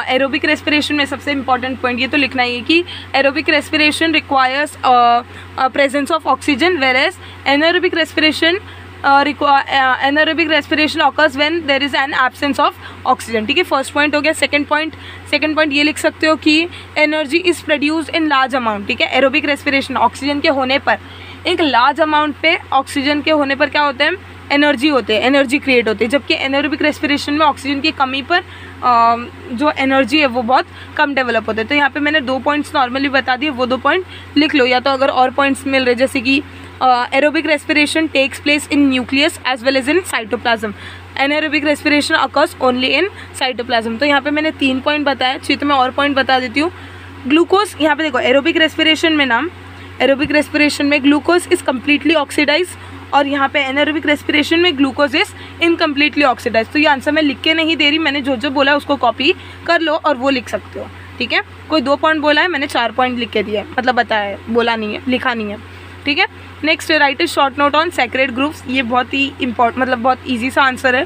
एरोबिक रेस्पिरेशन में सबसे इंपॉर्टेंट पॉइंट ये तो लिखना ही है कि aerobic respiration requires presence of oxygen, whereas anaerobic respiration anaerobic respiration occurs when there is an absence of oxygen, ठीक है। फर्स्ट पॉइंट हो गया। सेकंड पॉइंट ये लिख सकते हो कि energy is produced in large amount, ठीक है। एरोबिक रेस्पिरेशन ऑक्सीजन के होने पर, एक लार्ज अमाउंट पे ऑक्सीजन के होने पर क्या होते हैं? एनर्जी होते हैं, एनर्जी क्रिएट होती है, जबकि एनारोबिक रेस्पिरेशन में ऑक्सीजन की कमी पर जो एनर्जी है वो बहुत कम डेवलप होते हैं। तो यहाँ पे मैंने 2 पॉइंट्स नॉर्मली बता दिए, वो 2 पॉइंट लिख लो, या तो अगर और पॉइंट्स मिल रहे जैसे कि aerobic respiration takes place in nucleus as well as in cytoplasm, anaerobic respiration occurs only in cytoplasm। तो यहाँ पे मैंने 3 पॉइंट बताया, चाहिए तो मैं और पॉइंट बता देती हूँ। ग्लूकोज, यहाँ पे देखो एरोबिक रेस्पिरेशन में नाम, एरोबिक रेस्पिरेशन में ग्लूकोज इज कम्प्लीटली ऑक्सीडाइज, और यहाँ पे एनारोबिक रेस्पिरेशन में ग्लूकोज इज इनकम्प्लीटली ऑक्सीडाइज। तो ये आंसर मैं लिख के नहीं दे रही, मैंने जो जो बोला है उसको कॉपी कर लो और वो लिख सकते हो, ठीक है। कोई 2 पॉइंट बोला है, मैंने 4 पॉइंट लिख के दिया है, मतलब बताया है, बोला नहीं है, लिखा नहीं है, ठीक है। Next, right short note on sacred groups. ये बहुत ही इंपॉर्टेंट, मतलब बहुत इजी सा आंसर है,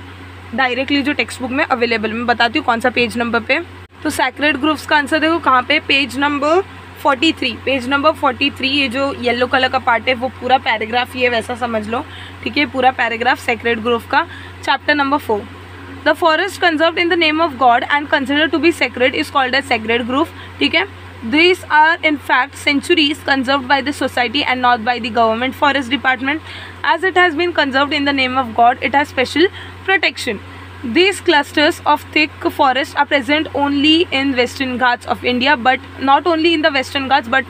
डायरेक्टली जो टेक्स्ट बुक में अवेलेबल। मैं बताती हूँ कौन सा पेज नंबर पे। तो सैक्रेड ग्रुप्स का आंसर देखो कहाँ पे, पेज नंबर 43, पेज नंबर 43, ये जो येलो कलर का पार्ट है वो पूरा पैराग्राफ ये वैसा समझ लो, ठीक है, पूरा पैराग्राफ सेक्रेड ग्रोव का, chapter number 4। The forest conserved in the name of God and considered to be sacred is called as sacred grove, ठीक है। These are in fact sanctuaries conserved by the society and not by the government forest department. As it has been conserved in the name of God, it has special protection. These clusters of thick forest are present only in Western Ghats of India, but not only in the Western Ghats but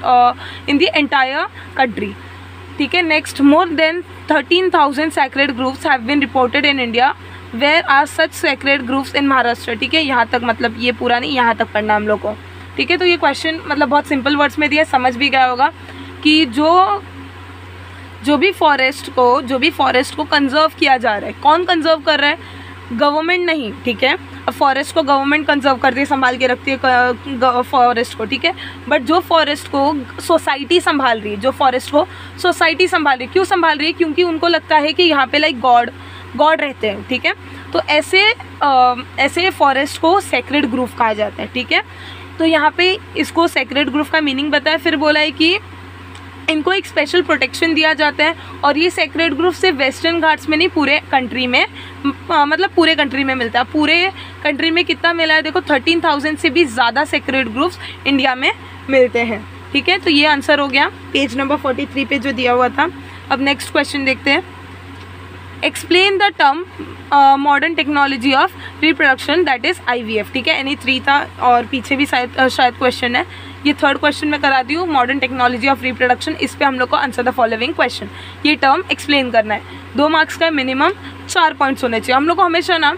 in the entire country. ठीक है, next, more than 13,000 sacred groves have been reported in India. Where are such sacred groves in Maharashtra? ठीक है, यहाँ तक, मतलब ये पूरा नहीं, यहाँ तक पढ़ना हम लोग को, ठीक है। तो ये क्वेश्चन मतलब बहुत सिंपल वर्ड्स में दिया, समझ भी गया होगा कि जो भी फॉरेस्ट को कंजर्व किया जा रहा है, कौन कंजर्व कर रहा है? गवर्नमेंट नहीं, ठीक है। अब फॉरेस्ट को गवर्नमेंट कंजर्व करती है, संभाल के रखती है फॉरेस्ट को, ठीक है, बट जो फॉरेस्ट को सोसाइटी संभाल रही है, जो फॉरेस्ट को सोसाइटी संभाल रही है, क्यों संभाल रही है? क्योंकि उनको लगता है कि यहाँ पे लाइक गॉड रहते हैं, ठीक है। तो ऐसे फॉरेस्ट को सेक्रेड ग्रोव कहा जाता है, ठीक है। तो यहाँ पे इसको सेक्रेड ग्रोव का मीनिंग बताया, फिर बोला है कि इनको एक स्पेशल प्रोटेक्शन दिया जाता है, और ये सेक्रेड ग्रोव सिर्फ वेस्टर्न घाट्स में नहीं, पूरे कंट्री में, मतलब पूरे कंट्री में मिलता है। पूरे कंट्री में कितना मिला है? देखो 13,000 से भी ज़्यादा सेक्रेड ग्रोव्स इंडिया में मिलते हैं, ठीक है। तो ये आंसर हो गया पेज नंबर 43 पे जो दिया हुआ था। अब नेक्स्ट क्वेश्चन देखते हैं। Explain the term modern technology of reproduction that is IVF, ठीक है। यानी 3 था और पीछे भी शायद क्वेश्चन है, ये थर्ड क्वेश्चन मैं करा दी हूँ, मॉडर्न टेक्नोलॉजी ऑफ रिप्रोडक्शन। इस पे हम लोग को आंसर द फॉलोइंग क्वेश्चन, ये टर्म एक्सप्लेन करना है। 2 मार्क्स का मिनिमम 4 पॉइंट्स होने चाहिए। हम लोग को हमेशा ना,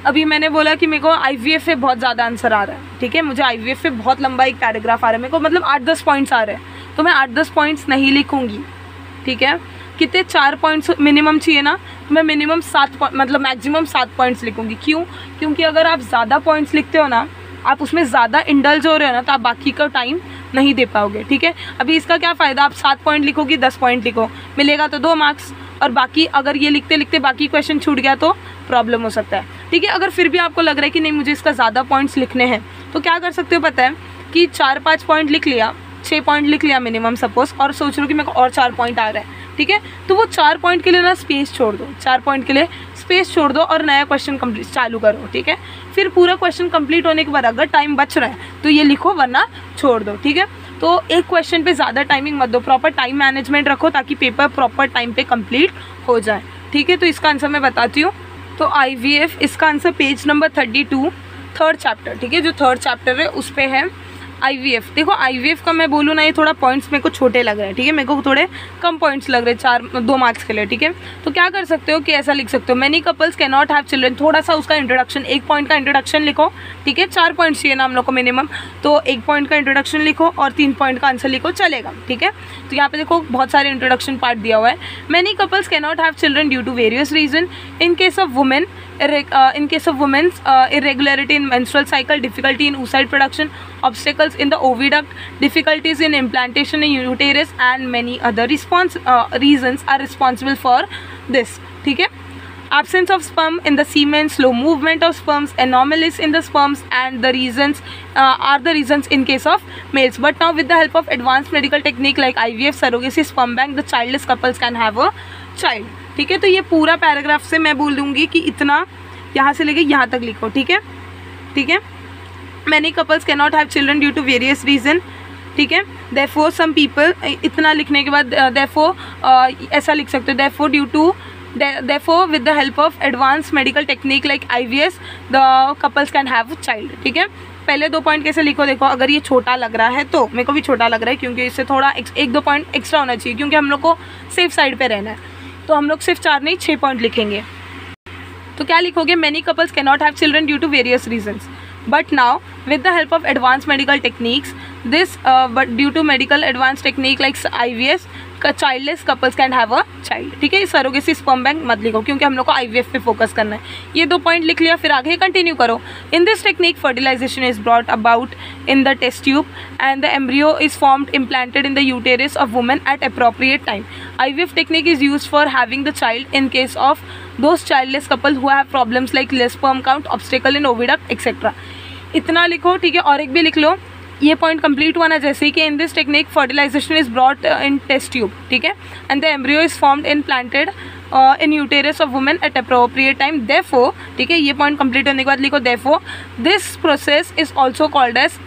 अभी मैंने बोला कि मेरे को IVF पे बहुत ज़्यादा आंसर आ रहा है, ठीक है, मुझे IVF पे बहुत लंबा एक पैराग्राफ आ रहा है, मेरे को मतलब 8-10 पॉइंट्स आ रहे हैं, तो मैं 8-10 पॉइंट्स नहीं लिखूँगी, ठीक है। कितने 4 पॉइंट्स मिनिमम चाहिए ना, तो मैं मिनिमम 7 मतलब मैक्सिमम 7 पॉइंट्स लिखूँगी। क्यों? क्योंकि अगर आप ज़्यादा पॉइंट्स लिखते हो ना, आप उसमें ज़्यादा इंडल्ज हो रहे हो ना, तो आप बाकी का टाइम नहीं दे पाओगे, ठीक है। अभी इसका क्या फ़ायदा, आप 7 पॉइंट लिखोगी, 10 पॉइंट लिखो, मिलेगा तो 2 मार्क्स, और बाकी अगर ये लिखते लिखते बाकी क्वेश्चन छूट गया तो प्रॉब्लम हो सकता है, ठीक है। अगर फिर भी आपको लग रहा है कि नहीं मुझे इसका ज़्यादा पॉइंट्स लिखने हैं, तो क्या कर सकते हो पता है, कि 4-5 पॉइंट लिख लिया, 6 पॉइंट लिख लिया मिनिमम सपोज, और सोच लो कि मेरे को और 4 पॉइंट आ रहा है, ठीक है। तो वो 4 पॉइंट के लिए ना स्पेस छोड़ दो, 4 पॉइंट के लिए स्पेस छोड़ दो और नया क्वेश्चन कंप्लीट चालू करो, ठीक है। फिर पूरा क्वेश्चन कंप्लीट होने के बाद अगर टाइम बच रहा है तो ये लिखो, वरना छोड़ दो, ठीक है। तो एक क्वेश्चन पे ज़्यादा टाइमिंग मत दो, प्रॉपर टाइम मैनेजमेंट रखो ताकि पेपर प्रॉपर टाइम पे कंप्लीट हो जाए, ठीक है। तो इसका आंसर मैं बताती हूँ। तो IVF, इसका answer page number 32, third chapter, ठीक है, जो थर्ड चैप्टर है उस पर है IVF। देखो IVF का मैं बोलूँ ना, ये थोड़ा पॉइंट्स मेरे को छोटे लग रहे हैं, ठीक है, मेरे को थोड़े कम पॉइंट्स लग रहे हैं 2 मार्क्स के लिए, ठीक है। तो क्या कर सकते हो कि ऐसा लिख सकते हो, many couples can not have children, थोड़ा सा उसका इंट्रोडक्शन, 1 पॉइंट का इंट्रोडक्शन लिखो, ठीक है। 4 पॉइंट्स चाहिए ना हम लोग को मिनिमम, तो 1 पॉइंट का इंट्रोडक्शन लिखो और 3 पॉइंट का आंसर लिखो, चलेगा, ठीक है। तो यहाँ पे देखो बहुत सारे इंट्रोडक्शन पार्ट दिया हुआ है। Many couples can not have children due to various reason, in case of women irregularity in menstrual cycle, difficulty in oocyte production, obstacles in the oviduct, difficulties in implantation in uterus, and many other reasons are responsible for this, ठीक है। Absence of sperm in the semen, slow movement of sperms, anomalies in the sperms, and the reasons are the reasons in case of males. But now with the help of advanced medical technique like IVF, surrogacy, sperm bank, the childless couples can have a child, ठीक है। तो ये पूरा paragraph से मैं बोल दूंगी कि इतना यहाँ से लेके यहाँ तक लिखो, ठीक है, ठीक है। Many couples can not have children due to various reason, ठीक है। देयरफॉर सम पीपल, इतना लिखने के बाद देयरफॉर ऐसा लिख सकते हो, therefore due to therefore with the help of advanced medical technique like IVF the couples can have a child, ठीक है। पहले 2 पॉइंट कैसे लिखो, देखो अगर ये छोटा लग रहा है तो मेरे को भी छोटा लग रहा है, क्योंकि इससे थोड़ा 1-2 पॉइंट एक्स्ट्रा होना चाहिए, क्योंकि हम लोग को सेफ साइड पे रहना है, तो हम लोग सिर्फ 4 नहीं 6 पॉइंट लिखेंगे। तो क्या लिखोगे, many couples can not have children due to various reasons, but now with the help of advanced medical techniques but due to medical advanced technique like IVF childless couples can have a child, ठीक है। Surrogacy, sperm bank मत लिखो क्योंकि हम लोग को IVF पे focus करना है। ये 2 पॉइंट लिख लिया, फिर आगे कंटिन्यू करो। In this technique fertilisation is brought about in the test tube and the embryo is formed implanted in the uterus of women at appropriate time. IVF technique is used for having the child in case of those childless couple who have problems like less sperm count, obstacle in oviduct etcetera. इतना लिखो, ठीक है। और एक भी लिख लो, ये point complete हुआ ना, जैसे कि in this technique fertilisation is brought in test tube, ठीक है, and the embryo is formed implanted in uterus of women at appropriate time, therefore, ठीक है, ये पॉइंट कंप्लीट होने के बाद लिखो therefore this process is also called as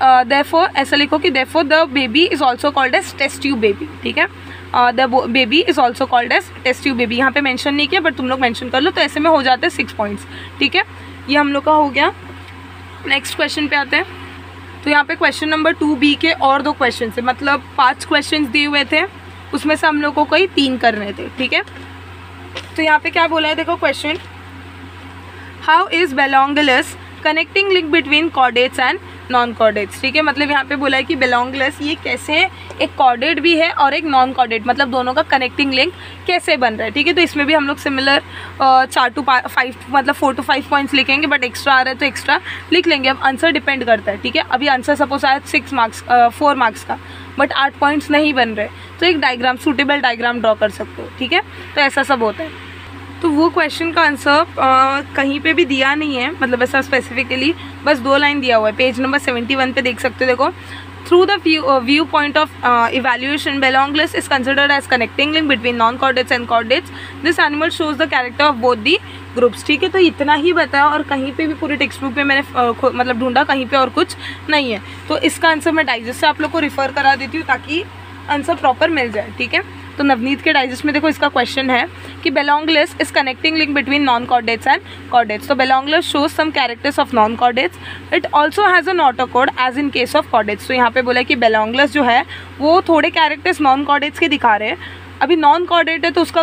therefore, ऐसा लिखो कि therefore the baby is also called as test tube baby, ठीक है, the baby is also called as test tube baby. यहाँ पे मेंशन नहीं किया बट तुम लोग मेंशन कर लो, तो ऐसे में हो जाते हैं 6 पॉइंट्स, ठीक है, ये हम लोग का हो गया। नेक्स्ट क्वेश्चन पे आते हैं। तो यहाँ पे क्वेश्चन नंबर 2B के और 2 क्वेश्चन है, मतलब 5 क्वेश्चन दिए हुए थे, उसमें से हम लोग को कोई 3 करने थे, ठीक है। तो यहाँ पे क्या बोला है, देखो question, how is balanoglossus connecting link between chordates and non chordates, ठीक है, मतलब यहाँ पे बोला है कि बेलोंगलेस ये कैसे एक कॉर्डेट भी है और एक नॉन कॉर्डेट, मतलब दोनों का कनेक्टिंग लिंक कैसे बन रहा है, ठीक है। तो इसमें भी हम लोग सिमिलर 4 to 5 मतलब 4 to 5 पॉइंट्स लिखेंगे, बट एक्स्ट्रा आ रहा है तो एक्स्ट्रा लिख लेंगे, अब आंसर डिपेंड करता है, ठीक है। अभी आंसर सपोज आया 4 मार्क्स का, बट 8 पॉइंट्स नहीं बन रहे, तो एक डायग्राम, सूटेबल डायग्राम ड्रॉ कर सकते हो, ठीक है। तो ऐसा सब होता है। तो वो क्वेश्चन का आंसर कहीं पे भी दिया नहीं है, मतलब ऐसा स्पेसिफिकली, बस 2 लाइन दिया हुआ है, पेज नंबर 71 पे देख सकते हो। देखो, through the view point of evaluation balanoglossus is considered as connecting link between non chordates and chordates, this animal shows the character of both the groups, ठीक है। तो इतना ही बताया और कहीं पे भी पूरे टेक्स्ट बुक में मैंने मतलब ढूंढा, कहीं पे और कुछ नहीं है। तो इसका आंसर मैं डाइजेस्ट से आप लोग को रिफर करा देती हूँ ताकि आंसर प्रॉपर मिल जाए, ठीक है। तो नवनीत के डाइजेस्ट में देखो इसका क्वेश्चन है कि balanoglossus is connecting link between non chordates and chordates, तो balanoglossus shows some characters of non chordates, it also has a notochord as in case of chordates. तो यहाँ पे बोला कि बेलोंगलेस जो है वो थोड़े कैरेक्टर्स नॉन कॉर्डेट्स के दिखा रहे हैं। अभी नॉन कॉर्डेट है तो उसका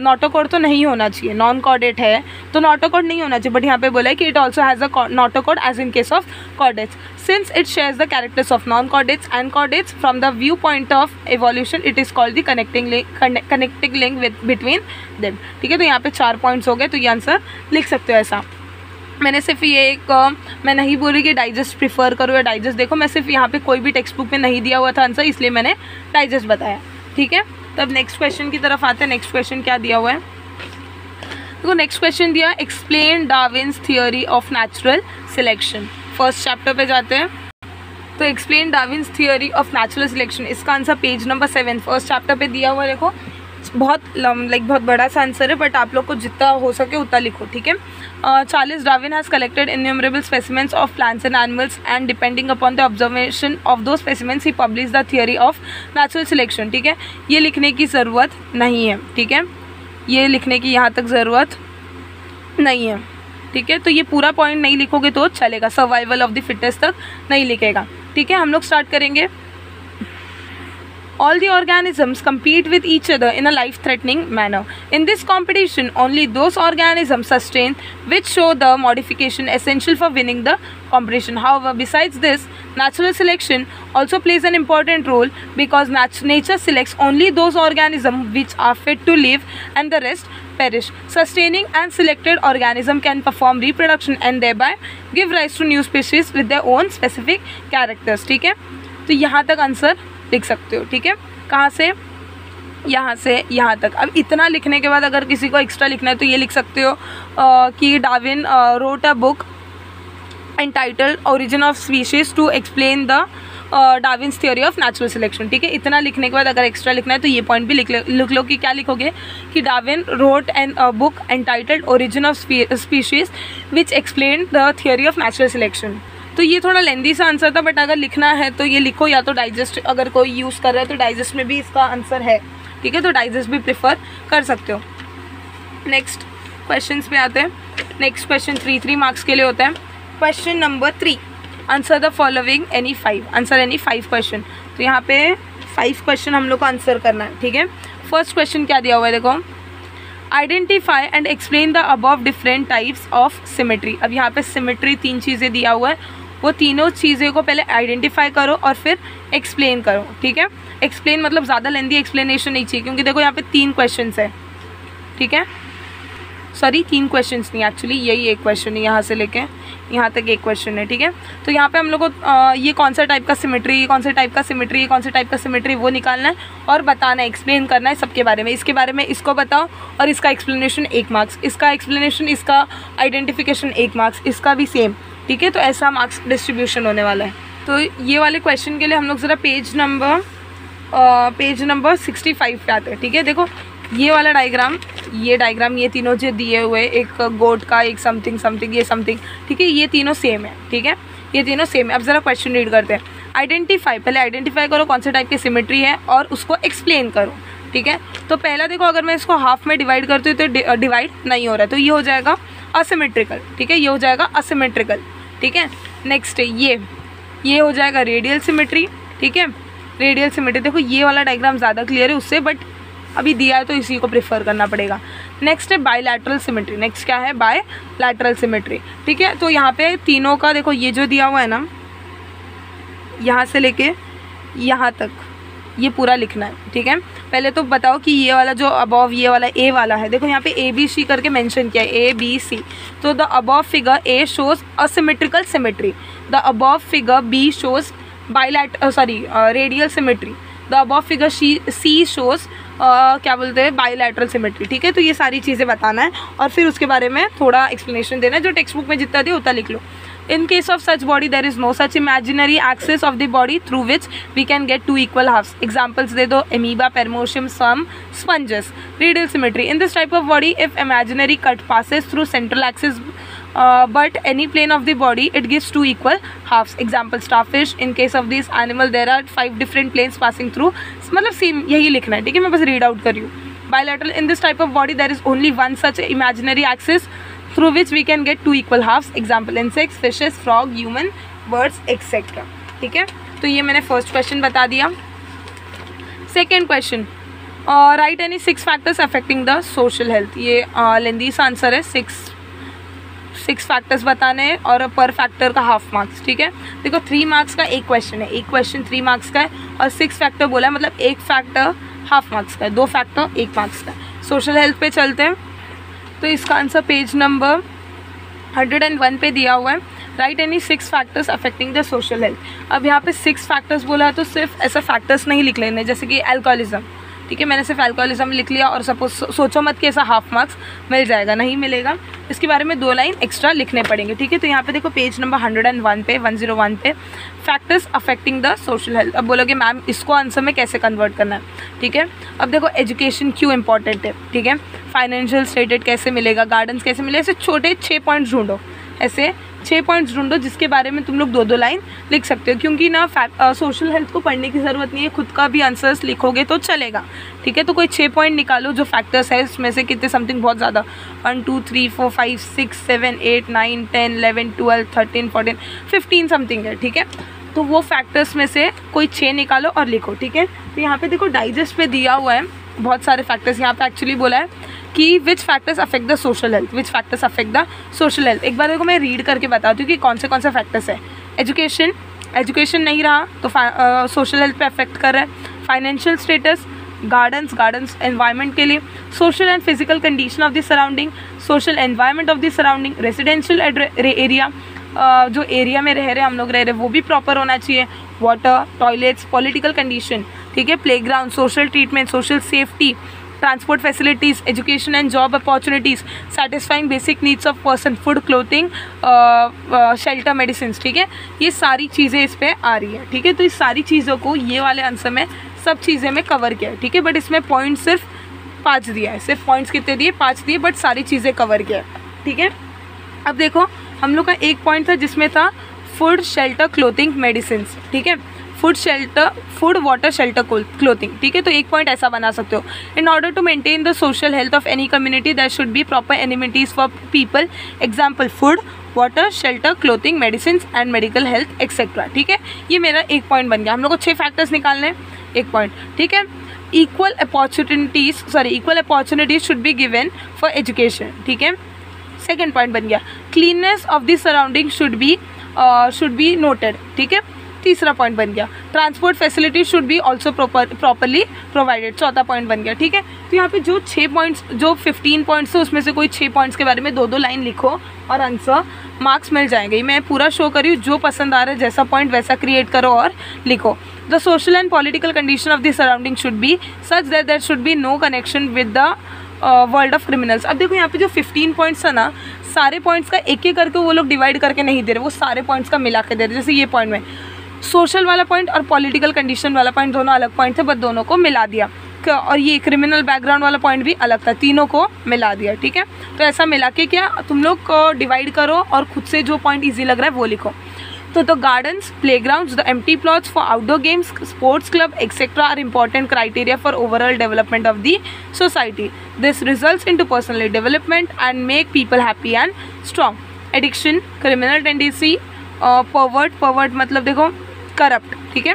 नोटोकोड तो नहीं होना चाहिए, नॉन कॉर्डेट है तो नोटोकोड नहीं होना चाहिए, बट यहाँ पे बोला है कि it also has a notochord as in case of chordates, since it shares the characters of non chordates and chordates from the view point of evolution it is called the connecting link between them, ठीक है। तो यहाँ पे 4 points हो गए, तो ये answer लिख सकते हो ऐसा। मैंने सिर्फ ये एक मैं नहीं बोल रही कि डाइजेस्ट प्रीफर करो या डाइजेस्ट देखो, मैं सिर्फ यहाँ पे कोई भी टेक्स्ट बुक में नहीं दिया हुआ था आंसर, इसलिए मैंने डाइजेस्ट बताया, ठीक है। तब नेक्स्ट क्वेश्चन की तरफ आते हैं। नेक्स्ट क्वेश्चन क्या दिया हुआ है, तो नेक्स्ट क्वेश्चन दिया explain Darwin's theory of natural selection, first chapter पे जाते हैं। तो explain Darwin's theory of natural selection, इसका answer page number 7 first chapter पे दिया हुआ है। देखो बहुत बहुत बड़ा सा आंसर है, बट आप लोग को जितना हो सके उतना लिखो, ठीक है। Charles Darwin has collected innumerable specimens of plants and animals, and depending upon the observation of those specimens he published the theory of natural selection, ठीक है। ये लिखने की ज़रूरत नहीं है, ठीक है, ये लिखने की यहाँ तक ज़रूरत नहीं है, ठीक है। तो ये पूरा पॉइंट नहीं लिखोगे तो चलेगा, सर्वाइवल ऑफ द फिटेस्ट तक नहीं लिखेगा, ठीक है। हम लोग स्टार्ट करेंगे। All the organisms compete with each other in a life-threatening manner. In this competition, only those organisms sustain which show the modification essential for winning the competition. However, besides this, natural selection also plays an important role because nature selects only those organisms which are fit to live and the rest perish. Sustaining and selected organism can perform reproduction and thereby give rise to new species with their own specific characters, ठीक है। तो यहाँ तक answer लिख सकते हो, ठीक है। कहाँ से यहाँ तक। अब इतना लिखने के बाद अगर किसी को एक्स्ट्रा लिखना है तो ये लिख सकते हो कि Darwin wrote a book entitled origin of species to explain the Darwin's theory of natural selection, ठीक है। इतना लिखने के बाद अगर एक्स्ट्रा लिखना है तो ये पॉइंट भी लिख लो कि क्या लिखोगे कि Darwin wrote an book entitled origin of species which explain the theory of natural selection. तो ये थोड़ा लेंदी सा आंसर था, बट अगर लिखना है तो ये लिखो, या तो डाइजेस्ट अगर कोई यूज़ कर रहा है तो डाइजेस्ट में भी इसका आंसर है, ठीक है। तो डाइजेस्ट भी प्रेफर कर सकते हो। नेक्स्ट क्वेश्चन पे आते हैं। नेक्स्ट क्वेश्चन 3 मार्क्स के लिए होता है। Question number 3, answer the following any 5, answer any 5 question. तो यहाँ पे 5 क्वेश्चन हम लोग को आंसर करना है, ठीक है। फर्स्ट क्वेश्चन क्या दिया हुआ है, देखो identify and explain the above different types of symmetry. अब यहाँ पे सिमेट्री 3 चीज़ें दिया हुआ है, वो तीनों चीज़ें को पहले आइडेंटिफाई करो और फिर एक्सप्लेन करो, ठीक है। एक्सप्लेन मतलब ज़्यादा लेंदी एक्सप्लेनेशन नहीं चाहिए, क्योंकि देखो यहाँ पे 3 क्वेश्चंस है, ठीक है। सॉरी 3 क्वेश्चंस नहीं, एक्चुअली यही एक क्वेश्चन है, यहाँ से लेके यहाँ तक एक क्वेश्चन है, ठीक है। तो यहाँ पे हम लोग को ये कौन सा टाइप का सिमेट्री, कौन से टाइप का सिमेट्री, कौन से टाइप का सिमेट्री वो निकालना है और बताना है, एक्सप्लेन करना है सबके बारे में। इसके बारे में इसको बताओ और इसका एक्सप्लेनेशन 1 मार्क्स, इसका एक्सप्लेनेशन, इसका आइडेंटिफिकेशन 1 मार्क्स, इसका भी सेम, ठीक है। तो ऐसा मार्क्स डिस्ट्रीब्यूशन होने वाला है। तो ये वाले क्वेश्चन के लिए हम लोग ज़रा पेज नंबर 65 पे आते हैं, ठीक है। देखो ये वाला डायग्राम, ये तीनों जो दिए हुए, एक गोट का, एक समथिंग, ये समथिंग, ठीक है, ये तीनों सेम है, ठीक है, ये तीनों सेम है। अब ज़रा क्वेश्चन रीड करते हैं। आइडेंटिफाई, पहले आइडेंटिफाई करो कौन से टाइप की सिमेट्री है और उसको एक्सप्लेन करो, ठीक है। तो पहला देखो, अगर मैं इसको हाफ में डिवाइड करती हूँ तो डिवाइड नहीं हो रहा है, तो ये हो जाएगा असिमेट्रिकल, ठीक है, ये हो जाएगा असिमेट्रिकल, ठीक है। नेक्स्ट ये हो जाएगा रेडियल सिमेट्री, ठीक है, रेडियल सिमेट्री। देखो ये वाला डायग्राम ज़्यादा क्लियर है उससे, बट अभी दिया है तो इसी को प्रेफर करना पड़ेगा। नेक्स्ट है बायलैटरल सिमेट्री। नेक्स्ट क्या है? बायलैटरल सिमेट्री, ठीक है। तो यहाँ पे तीनों का देखो, ये जो दिया हुआ है ना, यहाँ से लेके यहाँ तक ये पूरा लिखना है, ठीक है। पहले तो बताओ कि ये वाला जो अबव ये वाला ए वाला है, देखो यहाँ पे ABC करके मेंशन किया है, ABC। तो the above figure A shows asymmetrical symmetry, the above figure B shows radial symmetry, the above figure C shows क्या बोलते हैं, बायलैटरल सिमेट्री, ठीक है। तो ये सारी चीज़ें बताना है और फिर उसके बारे में थोड़ा एक्सप्लेनेशन देना है, जो टेक्स्ट बुक में जितना दिया उतना लिख लो। In case of such body, there is no such imaginary axis of the body through which we can get two equal halves. Examples दे दो, amoeba, paramecium, some sponges. Radial symmetry. In this type of body, if imaginary cut passes through central axis, but any plane of the body, it gives two equal halves. Example starfish. In case of this animal, there are 5 different planes passing through. मतलब same यही लिखना है, ठीक है, मैं बस read out कर रही हूँ। Bilateral. In this type of body, there is only one such imaginary axis through which we can get two equal halves. Example insects, fishes, frog, human, birds, etc. ठीक है। तो ये मैंने फर्स्ट क्वेश्चन बता दिया। Second question, right any 6 factors affecting the social health. ये लेंदी सा answer है, 6 फैक्टर्स बताने हैं और पर फैक्टर का हाफ मार्क्स, ठीक है। देखो 3 मार्क्स का एक क्वेश्चन है, एक क्वेश्चन 3 मार्क्स का है और 6 फैक्टर बोला है, मतलब एक फैक्टर हाफ मार्क्स का है, 2 फैक्टर 1 मार्क्स का है। सोशल हेल्थ पे चलते हैं। तो इसका आंसर पेज नंबर 101 पे दिया हुआ है। Right any 6 factors affecting the social health. अब यहाँ पे 6 फैक्टर्स बोला है तो सिर्फ ऐसा फैक्टर्स नहीं लिख लेने, जैसे कि अल्कोहलिज्म, ठीक है, मैंने सिर्फ अल्कोहलिज्म लिख लिया और सपोज सोचो मत कि ऐसा हाफ मार्क्स मिल जाएगा, नहीं मिलेगा। इसके बारे में 2 लाइन एक्स्ट्रा लिखने पड़ेंगे, ठीक है। तो यहाँ पे देखो पेज नंबर 101 पे factors affecting the social health. अब बोलोगे मैम इसको आंसर में कैसे कन्वर्ट करना है, ठीक है। अब देखो एजुकेशन क्यों इंपॉर्टेंट है, ठीक है, फाइनेंशियल स्टेटस कैसे मिलेगा, गार्डेंस कैसे मिलेगा, ऐसे छोटे 6 पॉइंट्स ढूंढो, ऐसे 6 पॉइंट्स ढूंढो जिसके बारे में तुम लोग 2-2 लाइन लिख सकते हो, क्योंकि ना सोशल हेल्थ को पढ़ने की ज़रूरत नहीं है, खुद का भी आंसर्स लिखोगे तो चलेगा, ठीक है। तो कोई 6 पॉइंट निकालो जो फैक्टर्स है, उसमें से कितने समथिंग बहुत ज़्यादा 1 2 3 4 5 6 7 8 9 10 11 12 13 14 15 समथिंग है, ठीक है। तो वो फैक्टर्स में से कोई 6 निकालो और लिखो, ठीक है। तो यहाँ पे देखो डाइजेस्ट पे दिया हुआ है बहुत सारे फैक्टर्स, यहाँ पे एक्चुअली बोला है कि विच factors affect the social health, which factors affect the social health. एक बार देखो मैं रीड करके बताती हूँ कि कौन से फैक्टर्स है। एजुकेशन नहीं रहा तो सोशल हेल्थ पे अफेक्ट कर रहा है। फाइनेंशियल स्टेटस, गार्डन्स एनवायरनमेंट के लिए, social and physical condition of the surrounding, social environment of the surrounding, residential area, जो एरिया में रह रहे हम लोग रह रहे वो भी प्रॉपर होना चाहिए, वाटर, टॉयलेट्स, पॉलिटिकल कंडीशन, ठीक है, playground, social treatment, social safety, transport facilities, education and job opportunities, satisfying basic needs of person, food, clothing, shelter, medicine, ठीक है। ये सारी चीज़ें इस पर आ रही है, ठीक है। तो इस सारी चीज़ों को ये वाले आंसर में सब चीज़ें में कवर किया है, ठीक है। बट इसमें पॉइंट सिर्फ 5 दिया है, सिर्फ पॉइंट्स कितने दिए, 5 दिए, बट सारी चीज़ें कवर किया है, ठीक है। अब देखो हम लोग का एक पॉइंट था जिसमें था फूड, शेल्टर, क्लोथिंग, मेडिसिन, ठीक है, फूड, वाटर, शेल्टर, क्लोथिंग, ठीक है। तो एक पॉइंट ऐसा बना सकते हो। In order to maintain the social health of any community there should be proper amenities for people. Example food, water, shelter, clothing, medicine and medical health etcetera, ठीक है। ये मेरा एक पॉइंट बन गया। हम लोग को 6 फैक्टर्स निकालने हैं, एक पॉइंट, ठीक है। Equal opportunities should be given for education, ठीक है, सेकेंड पॉइंट बन गया। Cleanness of the surrounding should be noted, ठीक है, तीसरा पॉइंट बन गया। Transport facility should be also properly provided, चौथा पॉइंट बन गया, ठीक है। तो यहाँ पे जो 6 पॉइंट्स, जो 15 पॉइंट्स है उसमें से कोई 6 पॉइंट्स के बारे में 2-2 लाइन लिखो और आंसर मार्क्स मिल जाएंगे। मैं पूरा शो कर रही हूँ, जो पसंद आ रहा है जैसा पॉइंट वैसा क्रिएट करो और लिखो। The social and political condition of the surrounding should be such that there should be no connection with the world of criminals. अब देखो यहाँ पे जो 15 पॉइंट्स है ना, सारे पॉइंट्स का एक एक करके वो लोग डिवाइड करके नहीं दे रहे, वो सारे पॉइंट्स का मिला के दे रहे। जैसे ये पॉइंट में सोशल वाला पॉइंट और पॉलिटिकल कंडीशन वाला पॉइंट दोनों अलग पॉइंट थे, बट दोनों को मिला दिया। और ये क्रिमिनल बैकग्राउंड वाला पॉइंट भी अलग था, तीनों को मिला दिया। ठीक है, तो ऐसा मिला के क्या तुम लोग को डिवाइड करो और खुद से जो पॉइंट ईजी लग रहा है वो लिखो। तो the gardens, playgrounds, the empty plots for outdoor games, sports club etcetera are important criteria for overall development of the society. This results into personal development and make people happy and strong. Addiction, criminal tendency, pervert मतलब देखो corrupt, ठीक है,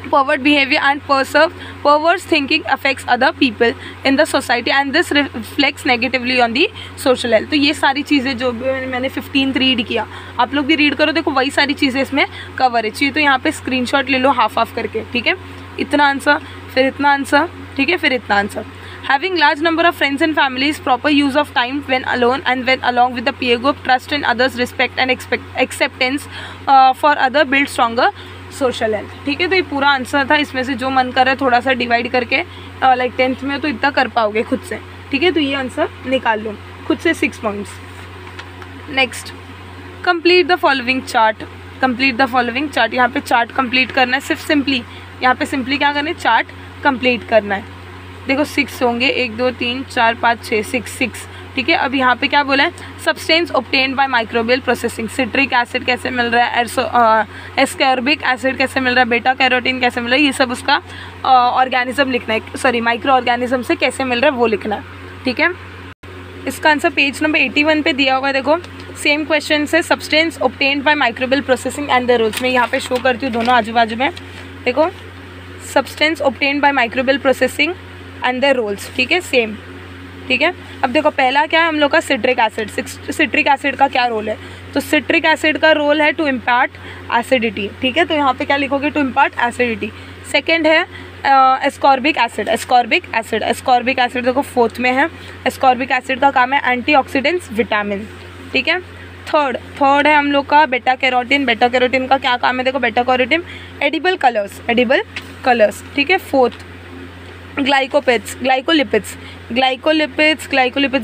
pervert behavior and perverse thinking affects other people in the society and this reflects negatively on the social health. तो ये सारी चीज़ें जो मैंने 15th रीड किया, आप लोग भी रीड करो, देखो वही सारी चीज़ें इसमें कवर है। चाहिए तो यहाँ पे स्क्रीनशॉट ले लो हाफ करके, ठीक है, इतना आंसर, फिर इतना आंसर, ठीक है, फिर इतना answer. Having large number of friends and families, proper use of time when alone and when along with the peer group, trust in others, respect and acceptance for other build stronger social health. ठीक है, तो ये पूरा answer था। इसमें से जो मन कर रहा है थोड़ा सा डिवाइड करके, लाइक 10th में तो इतना कर पाओगे खुद से। ठीक है, तो ये आंसर निकाल लो खुद से 6 points. Next, complete the following chart. Complete the following chart, यहाँ पे चार्ट कंप्लीट करना है, सिर्फ सिंपली यहाँ पे सिंपली क्या करना है, चार्ट कंप्लीट करना है। देखो 6 होंगे, 1 2 3 4 5 6 6। ठीक है, अब यहाँ पे क्या बोला है, substance obtained by microbial processing. Citric acid कैसे मिल रहा है, एस्कॉर्बिक एसिड कैसे मिल रहा है, बेटा कैरोटीन कैसे मिल रहा है, ये सब उसका ऑर्गेनिज्म लिखना है, सॉरी माइक्रो ऑर्गेनिज्म से कैसे मिल रहा है वो लिखना है। ठीक है, इसका आंसर पेज नंबर 81 पे दिया हुआ है। देखो सेम क्वेश्चन से, substance obtained by microbial processing and the rules. मैं यहाँ पे शो करती हूँ दोनों आजू बाजू में। देखो substance obtained by microbial processing and the rules, ठीक है, सेम। ठीक है, अब देखो पहला क्या है हम लोग का, सिट्रिक एसिड। सिट्रिक एसिड का क्या रोल है, तो सिट्रिक एसिड का रोल है टू इम्पार्ट एसिडिटी। ठीक है, तो यहाँ पे क्या लिखोगे, टू इम्पार्ट एसिडिटी। सेकंड है एस्कॉर्बिक एसिड। एस्कॉर्बिक एसिड देखो 4th में है। एस्कॉर्बिक एसिड का काम है एंटीऑक्सीडेंट्स, विटामिन। ठीक है, थर्ड है हम लोग का बेटा कैरोटीन। बेटा कैरोटीन का क्या काम है, देखो बेटा कैरोटीन एडिबल कलर्स। ठीक है, 4th ग्लाइकोलिपिड्स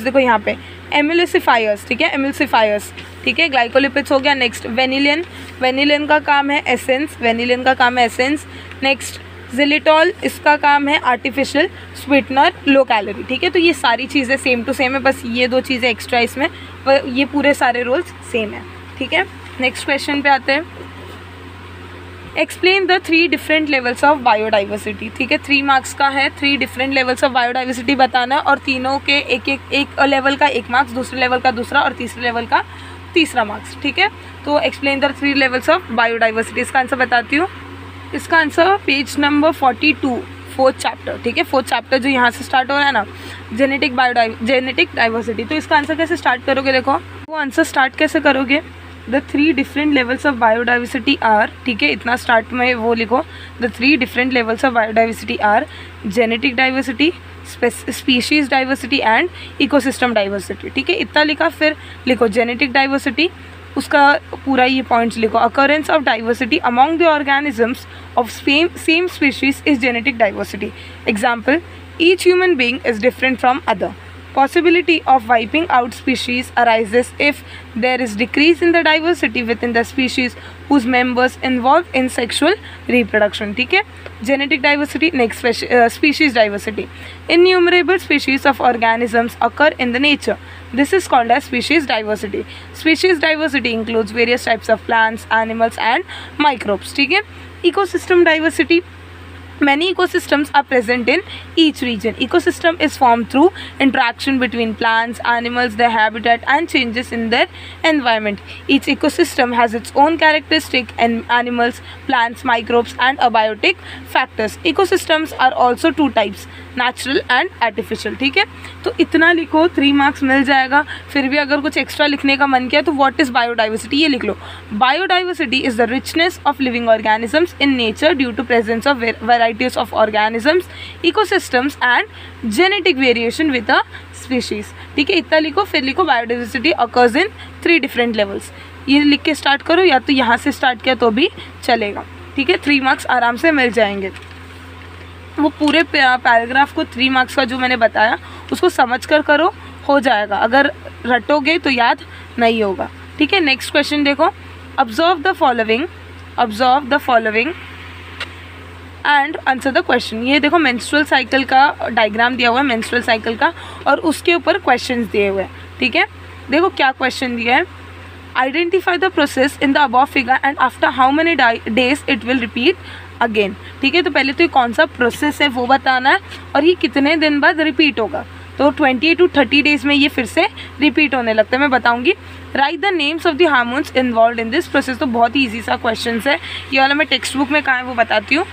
देखो यहाँ पे एमिल्सिफायर्स। ठीक है, एमिल्सिफायर्स। ठीक है, ग्लाइकोलिपिड्स हो गया। नेक्स्ट वेनिलिन का काम है एसेंस। नेक्स्ट जिलिटॉल, इसका काम है आर्टिफिशियल स्वीटनर, लो कैलोरी। ठीक है, तो ये सारी चीज़ें सेम टू सेम है, बस ये 2 चीज़ें एक्स्ट्रा इसमें, ये पूरे सारे रूल्स सेम है। ठीक है, नेक्स्ट क्वेश्चन पे आते हैं। Explain the 3 different levels of biodiversity. ठीक है, 3 मार्क्स का है, 3 डिफरेंट लेवल्स ऑफ बायोडाइवर्सिटी बताना है और तीनों के एक लेवल का 1 मार्क्स, दूसरे लेवल का दूसरा और तीसरे लेवल का तीसरा मार्क्स। ठीक है, तो explain the 3 levels of biodiversity. इसका आंसर बताती हूँ। इसका answer page number 42, 4th chapter. ठीक है, 4th चैप्टर जो यहाँ से स्टार्ट हो रहा है ना, जेनेटिक डाइवर्सिटी। तो इसका आंसर कैसे स्टार्ट करोगे, देखो वो आंसर स्टार्ट कैसे करोगे, the 3 different levels of biodiversity are. ठीक है, इतना स्टार्ट में वो लिखो, the 3 different levels of biodiversity are genetic diversity, species diversity and ecosystem diversity. ठीक है, इतना लिखा, फिर लिखो जेनेटिक डाइवर्सिटी, उसका पूरा ये पॉइंट्स लिखो। Occurrence of diversity among the organisms of same species is genetic diversity. Example, each human being is different from other. Possibility of wiping out species arises if there is decrease in the diversity within the species whose members involved in sexual reproduction. ठीक है, genetic diversity. Next, species diversity. Innumerable species of organisms occur in the nature. This is called as species diversity. Species diversity includes various types of plants, animals and microbes. ठीक है, ecosystem diversity. Many ecosystems are present in each region. Ecosystem is formed through interaction between plants, animals, their habitat and changes in their environment. Each ecosystem has its own characteristic and animals, plants, microbes and abiotic factors. Ecosystems are also 2 types, natural and artificial. ठीक है, तो इतना लिखो, 3 marks मिल जाएगा। फिर भी अगर कुछ एक्स्ट्रा लिखने का मन किया तो व्हाट इज बायोडाइवर्सिटी, ये लिख लो। Biodiversity is the richness of living organisms in nature due to presence of varieties of organisms, ecosystems and genetic variation with a species. ठीक है, इतना लिखो, फिर लिखो biodiversity occurs in 3 different levels. ये लिख के स्टार्ट करो, या तो यहाँ से स्टार्ट किया तो भी चलेगा। ठीक है, 3 मार्क्स आराम से मिल जाएंगे। वो पूरे पैराग्राफ को 3 मार्क्स का जो मैंने बताया उसको समझ कर करो, हो जाएगा। अगर रटोगे तो याद नहीं होगा, ठीक है। नेक्स्ट क्वेश्चन देखो, observe the following and answer the question. ये देखो मेंस्ट्रुअल साइकिल का डायग्राम दिया हुआ है, मेंस्ट्रुअल साइकिल का, और उसके ऊपर क्वेश्चंस दिए हुए हैं, ठीक है। देखो क्या क्वेश्चन दिया है, identify the process in the above figure and after how many days it will repeat again, ठीक है। तो पहले तो ये कौन सा प्रोसेस है वो बताना है और ये कितने दिन बाद रिपीट होगा। तो 28 to 30 डेज में ये फिर से रिपीट होने लगता है, मैं बताऊंगी। Right the names of the hormones involve in this process. तो बहुत ही ईजी सा क्वेश्चन है, ये वाला मैं टेक्स्ट बुक में कहाँ है वो बताती हूँ,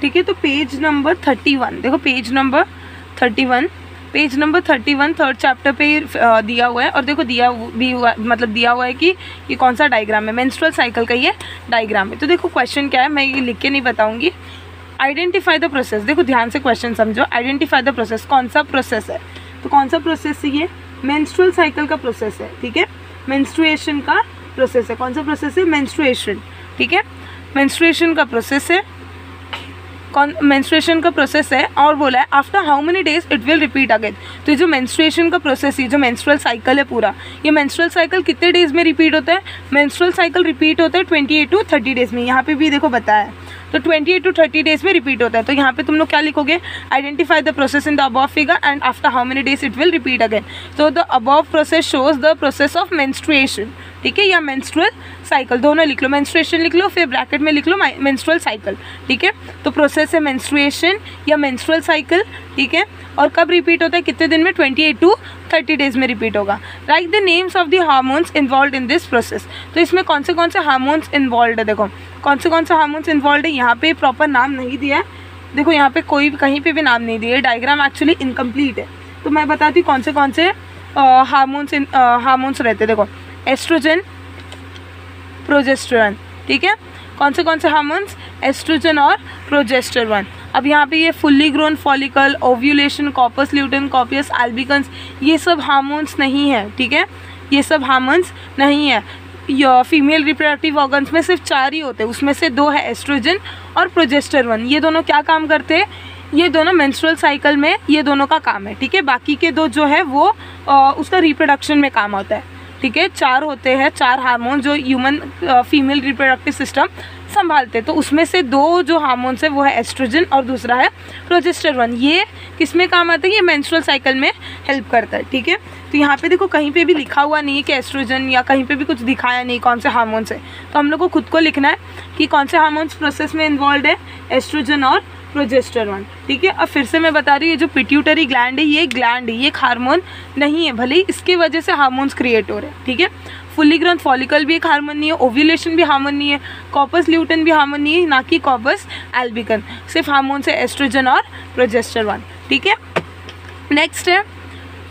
ठीक है। तो पेज नंबर 31 देखो, पेज नंबर 31 थर्ड चैप्टर पे दिया हुआ है। और देखो दिया हुआ है कि ये कौन सा डायग्राम है, मेंस्ट्रुअल साइकिल का ये डायग्राम है। तो देखो क्वेश्चन क्या है, मैं ये लिख के नहीं बताऊंगी। आइडेंटिफाई द प्रोसेस, देखो ध्यान से क्वेश्चन समझो। आइडेंटिफाई द प्रोसेस, कौन सा प्रोसेस है, तो कौन सा प्रोसेस है, ये मेंस्ट्रुअल साइकिल का प्रोसेस है, ठीक है। मेंस्ट्रुएशन का प्रोसेस है, कौन सा प्रोसेस है, मेंस्ट्रुएशन, ठीक है। मेंस्ट्रुएशन का प्रोसेस है, मेंस्ट्रुएशन का प्रोसेस है। और बोला है after how many days it will repeat again. तो जो मेंस्ट्रुएशन का प्रोसेस है, जो मेंस्ट्रुअल साइकिल है पूरा, ये मेंस्ट्रुअल साइकिल कितने डेज में रिपीट होता है, मेंस्ट्रुअल साइकिल रिपीट होता है 28 to 30 डेज में। यहाँ पे भी देखो बताया है, तो 28 to 30 डेज में रिपीट होता है। तो यहाँ पे तुम लोग क्या लिखोगे, identify the process in the above figure and after how many days it will repeat again. तो the above process shows the process of menstruation, ठीक है, या मेंस्ट्रुअल साइकिल, दोनों लिख लो, मेंस्ट्रुएशन लिख लो, फिर ब्रैकेट में लिख लो मेंस्ट्रुअल साइकिल, ठीक है। तो प्रोसेस है मेंस्ट्रुएशन या मेंस्ट्रुअल साइकिल, ठीक है। और कब रिपीट होता है, कितने दिन में, 28 to 30 डेज में रिपीट होगा। Right the names of the hormones involve in this process. तो इसमें कौन से हार्मोन्स इन्वॉल्व है, देखो कौन से हार्मोन्स इन्वॉल्व है। यहाँ पे प्रॉपर नाम नहीं दिया है, देखो यहाँ पे कहीं पे भी नाम नहीं दिया है, डायग्राम एक्चुअली इनकम्प्लीट है। तो मैं बताती हूँ कौन से हार्मोन्स रहते हैं। देखो एस्ट्रोजन, प्रोजेस्टेरोन, ठीक है। कौन से हार्मोन्स, एस्ट्रोजन और प्रोजेस्टेरोन। अब यहाँ पे ये fully grown follicle, ovulation, corpus luteum, corpus albicans, ये सब हार्मोन्स नहीं है, ठीक है, ये सब हार्मोन्स नहीं है। फीमेल रिप्रोडक्टिव ऑर्गन्स में सिर्फ 4 ही होते हैं, उसमें से 2 है एस्ट्रोजन और प्रोजेस्टेरोन। ये दोनों क्या काम करते हैं, ये दोनों मेंस्ट्रुअल साइकिल में ये दोनों का काम है, ठीक है। बाकी के 2 जो है वो उसका रिप्रोडक्शन में काम होता है, ठीक है। 4 होते हैं, 4 हार्मोन जो ह्यूमन फीमेल रिप्रोडक्टिव सिस्टम संभालते हैं। तो उसमें से 2 जो हार्मोन्स है वो है एस्ट्रोजन और दूसरा है प्रोजेस्टेरोन। ये किस में काम आता है, ये मेंस्ट्रुअल साइकिल में हेल्प करता है, ठीक है। तो यहाँ पे देखो कहीं पे भी लिखा हुआ नहीं है कि एस्ट्रोजन, या कहीं पे भी कुछ दिखाया नहीं कौन से हार्मोन्स है। तो हम लोग को खुद को लिखना है कि कौन से हार्मोन्स प्रोसेस में इन्वॉल्व है, एस्ट्रोजन और प्रोजेस्टेरोन, ठीक है। अब फिर से मैं बता रही हूँ, ये जो पिट्यूटरी ग्लैंड है, ये ग्लैंड है, ये एक हार्मोन नहीं है, भले ही इसकी वजह से हार्मोन्स क्रिएट हो रहे हैं, ठीक है। फुल्ली ग्रोन फॉलिकल भी एक हार्मोन नहीं है, ओव्यूलेशन भी हार्मोन नहीं है, कॉर्पस ल्यूटेन भी हार्मोन नहीं है, ना कि कॉर्पस एल्बिकन। सिर्फ हार्मोन से एस्ट्रोजन और प्रोजेस्टेरोन, ठीक है। नेक्स्ट है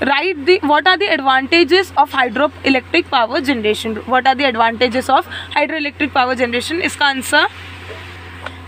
write the what are the advantages of hydro electric power generation. What are the advantages of hydro electric power generation.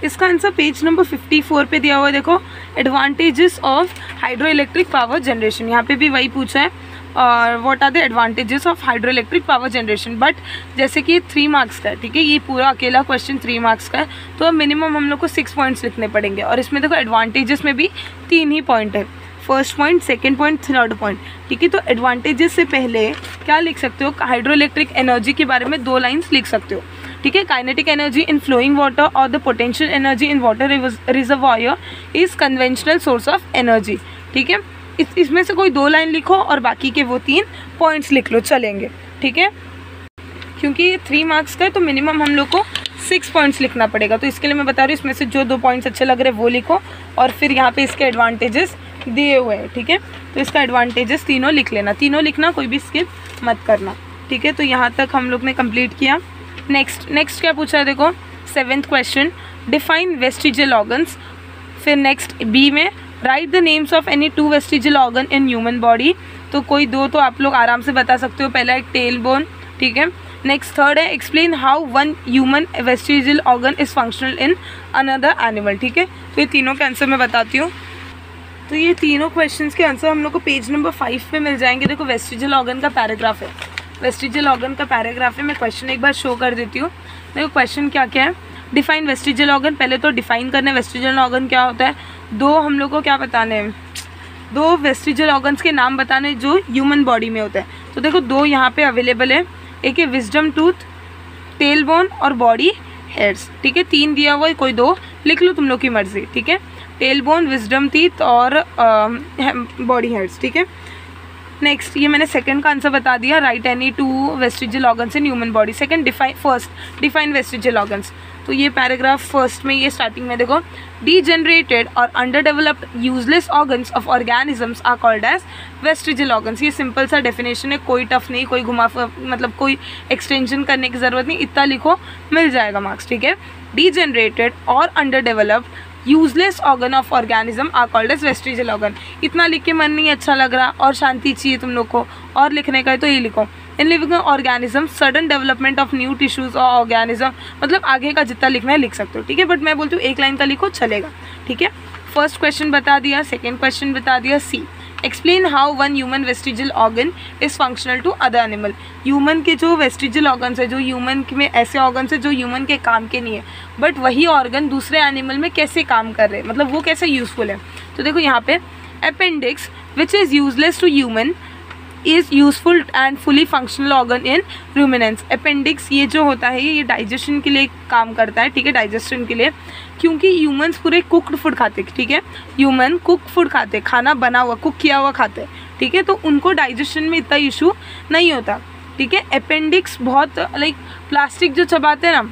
इसका आंसर पेज नंबर 54 पे दिया हुआ है। देखो advantages of hydro electric power generation, यहाँ पे भी वही पूछा है। और what are the advantages of hydro electric power generation. But जैसे कि 3 मार्क्स का है, ठीक है, ये पूरा अकेला क्वेश्चन 3 मार्क्स का है, तो मिनिमम हम लोग को 6 पॉइंट्स लिखने पड़ेंगे। और इसमें देखो एडवांटेजेस में भी 3 ही पॉइंट है, first point, second point, third point, ठीक है। तो एडवांटेजेस से पहले क्या लिख सकते हो, हाइड्रो इलेक्ट्रिक एनर्जी के बारे में 2 लाइन्स लिख सकते हो, ठीक है। Kinetic energy in flowing water और the potential energy in water reservoir is conventional source of energy, ठीक है। इसमें से कोई 2 लाइन लिखो और बाकी के वो 3 पॉइंट्स लिख लो, चलेंगे, ठीक है। क्योंकि ये 3 मार्क्स का है तो मिनिमम हम लोग को 6 पॉइंट्स लिखना पड़ेगा। तो इसके लिए मैं बता रही हूँ, इसमें से जो 2 पॉइंट्स अच्छे लग रहे हैं वो लिखो, और फिर यहाँ पे इसके एडवांटेजेस दिए हुए हैं, ठीक है। तो इसका एडवांटेजेस तीनों लिख लेना, तीनों लिखना, कोई भी स्किप मत करना, ठीक है। तो यहाँ तक हम लोग ने कंप्लीट किया। नेक्स्ट क्या पूछा है, देखो 7th question, define vestigial organs. फिर नेक्स्ट बी में right the names of any 2 vestigial organ in human body. तो कोई 2 तो आप लोग आराम से बता सकते हो, पहला एक टेल बोन, ठीक है। नेक्स्ट थर्ड है explain how 1 human vestigial organ is functional in another animal, ठीक है। तो ये तीनों के आंसर मैं बताती हूँ। तो ये तीनों क्वेश्चंस के आंसर हम लोग को पेज नंबर 5 पे मिल जाएंगे। देखो वेस्टिजियल ऑर्गन का पैराग्राफ है, वेस्टिजियल ऑर्गन का पैराग्राफ है। मैं क्वेश्चन एक बार शो कर देती हूँ। देखो क्वेश्चन क्या क्या है, डिफाइन वेस्टिजियल ऑर्गन। पहले तो डिफाइन करने वेस्टिजियल ऑर्गन क्या होता है। 2 हम लोग को क्या बताने हैं, 2 वेस्टिजियल ऑर्गन्स के नाम बताने जो ह्यूमन बॉडी में होते हैं। तो देखो दो यहाँ पे अवेलेबल है, एक है विजडम टूथ, टेल बोन और बॉडी हेयर्स, ठीक है। 3 दिया हुआ है, कोई 2 लिख लो, तुम लोग की मर्जी, ठीक है। टेल बोन, विजडम टीथ और बॉडी हेयर्स, ठीक है। नेक्स्ट ये मैंने सेकंड का आंसर बता दिया, right any 2 vestigial organs in human body. Second define vestigial organs. तो ये पैराग्राफ फर्स्ट में, ये स्टार्टिंग में देखो, डीजेनरेटेड और under developed useless organs of organisms are called as vestigial organs. ये सिंपल सा डेफिनेशन है, कोई टफ नहीं, कोई मतलब कोई एक्सटेंशन करने की ज़रूरत नहीं, इतना लिखो मिल जाएगा मार्क्स, ठीक है। डीजेनरेटेड और under developed useless organ of organism are called as vestigial organ. इतना लिख के मन नहीं अच्छा लग रहा और शांति चाहिए तुम लोग को और लिखने का है तो ये लिखो, in living organism sudden development of new tissues और ऑर्गेनिज्म, मतलब आगे का जितना लिखना है लिख सकते हो, ठीक है। बट मैं बोलती हूँ 1 लाइन का लिखो चलेगा, ठीक है। फर्स्ट क्वेश्चन बता दिया, सेकेंड क्वेश्चन बता दिया। See, explain how one human vestigial organ is functional to other animal. Human के जो वेस्टिजियल ऑर्गन्स है, जो ह्यूमन में ऐसे ऑर्गन्स है जो ह्यूमन के काम के नहीं है, बट वही ऑर्गन दूसरे एनिमल में कैसे काम कर रहे हैं, मतलब वो कैसे यूजफुल है। तो देखो यहाँ पे appendix which is useless to human is useful and fully functional organ in ruminants. Appendix ये जो होता है ये डाइजेशन के लिए काम करता है, ठीक है, डाइजेशन के लिए, क्योंकि ह्यूमंस पूरे कुक्ड फूड खाते, ठीक है। ह्यूमन कुक फूड खाते, खाना बना हुआ कुक किया हुआ खाते, ठीक है, तो उनको डाइजेशन में इतना इशू नहीं होता, ठीक है। अपेंडिक्स बहुत लाइक प्लास्टिक जो चबाते हैं ना,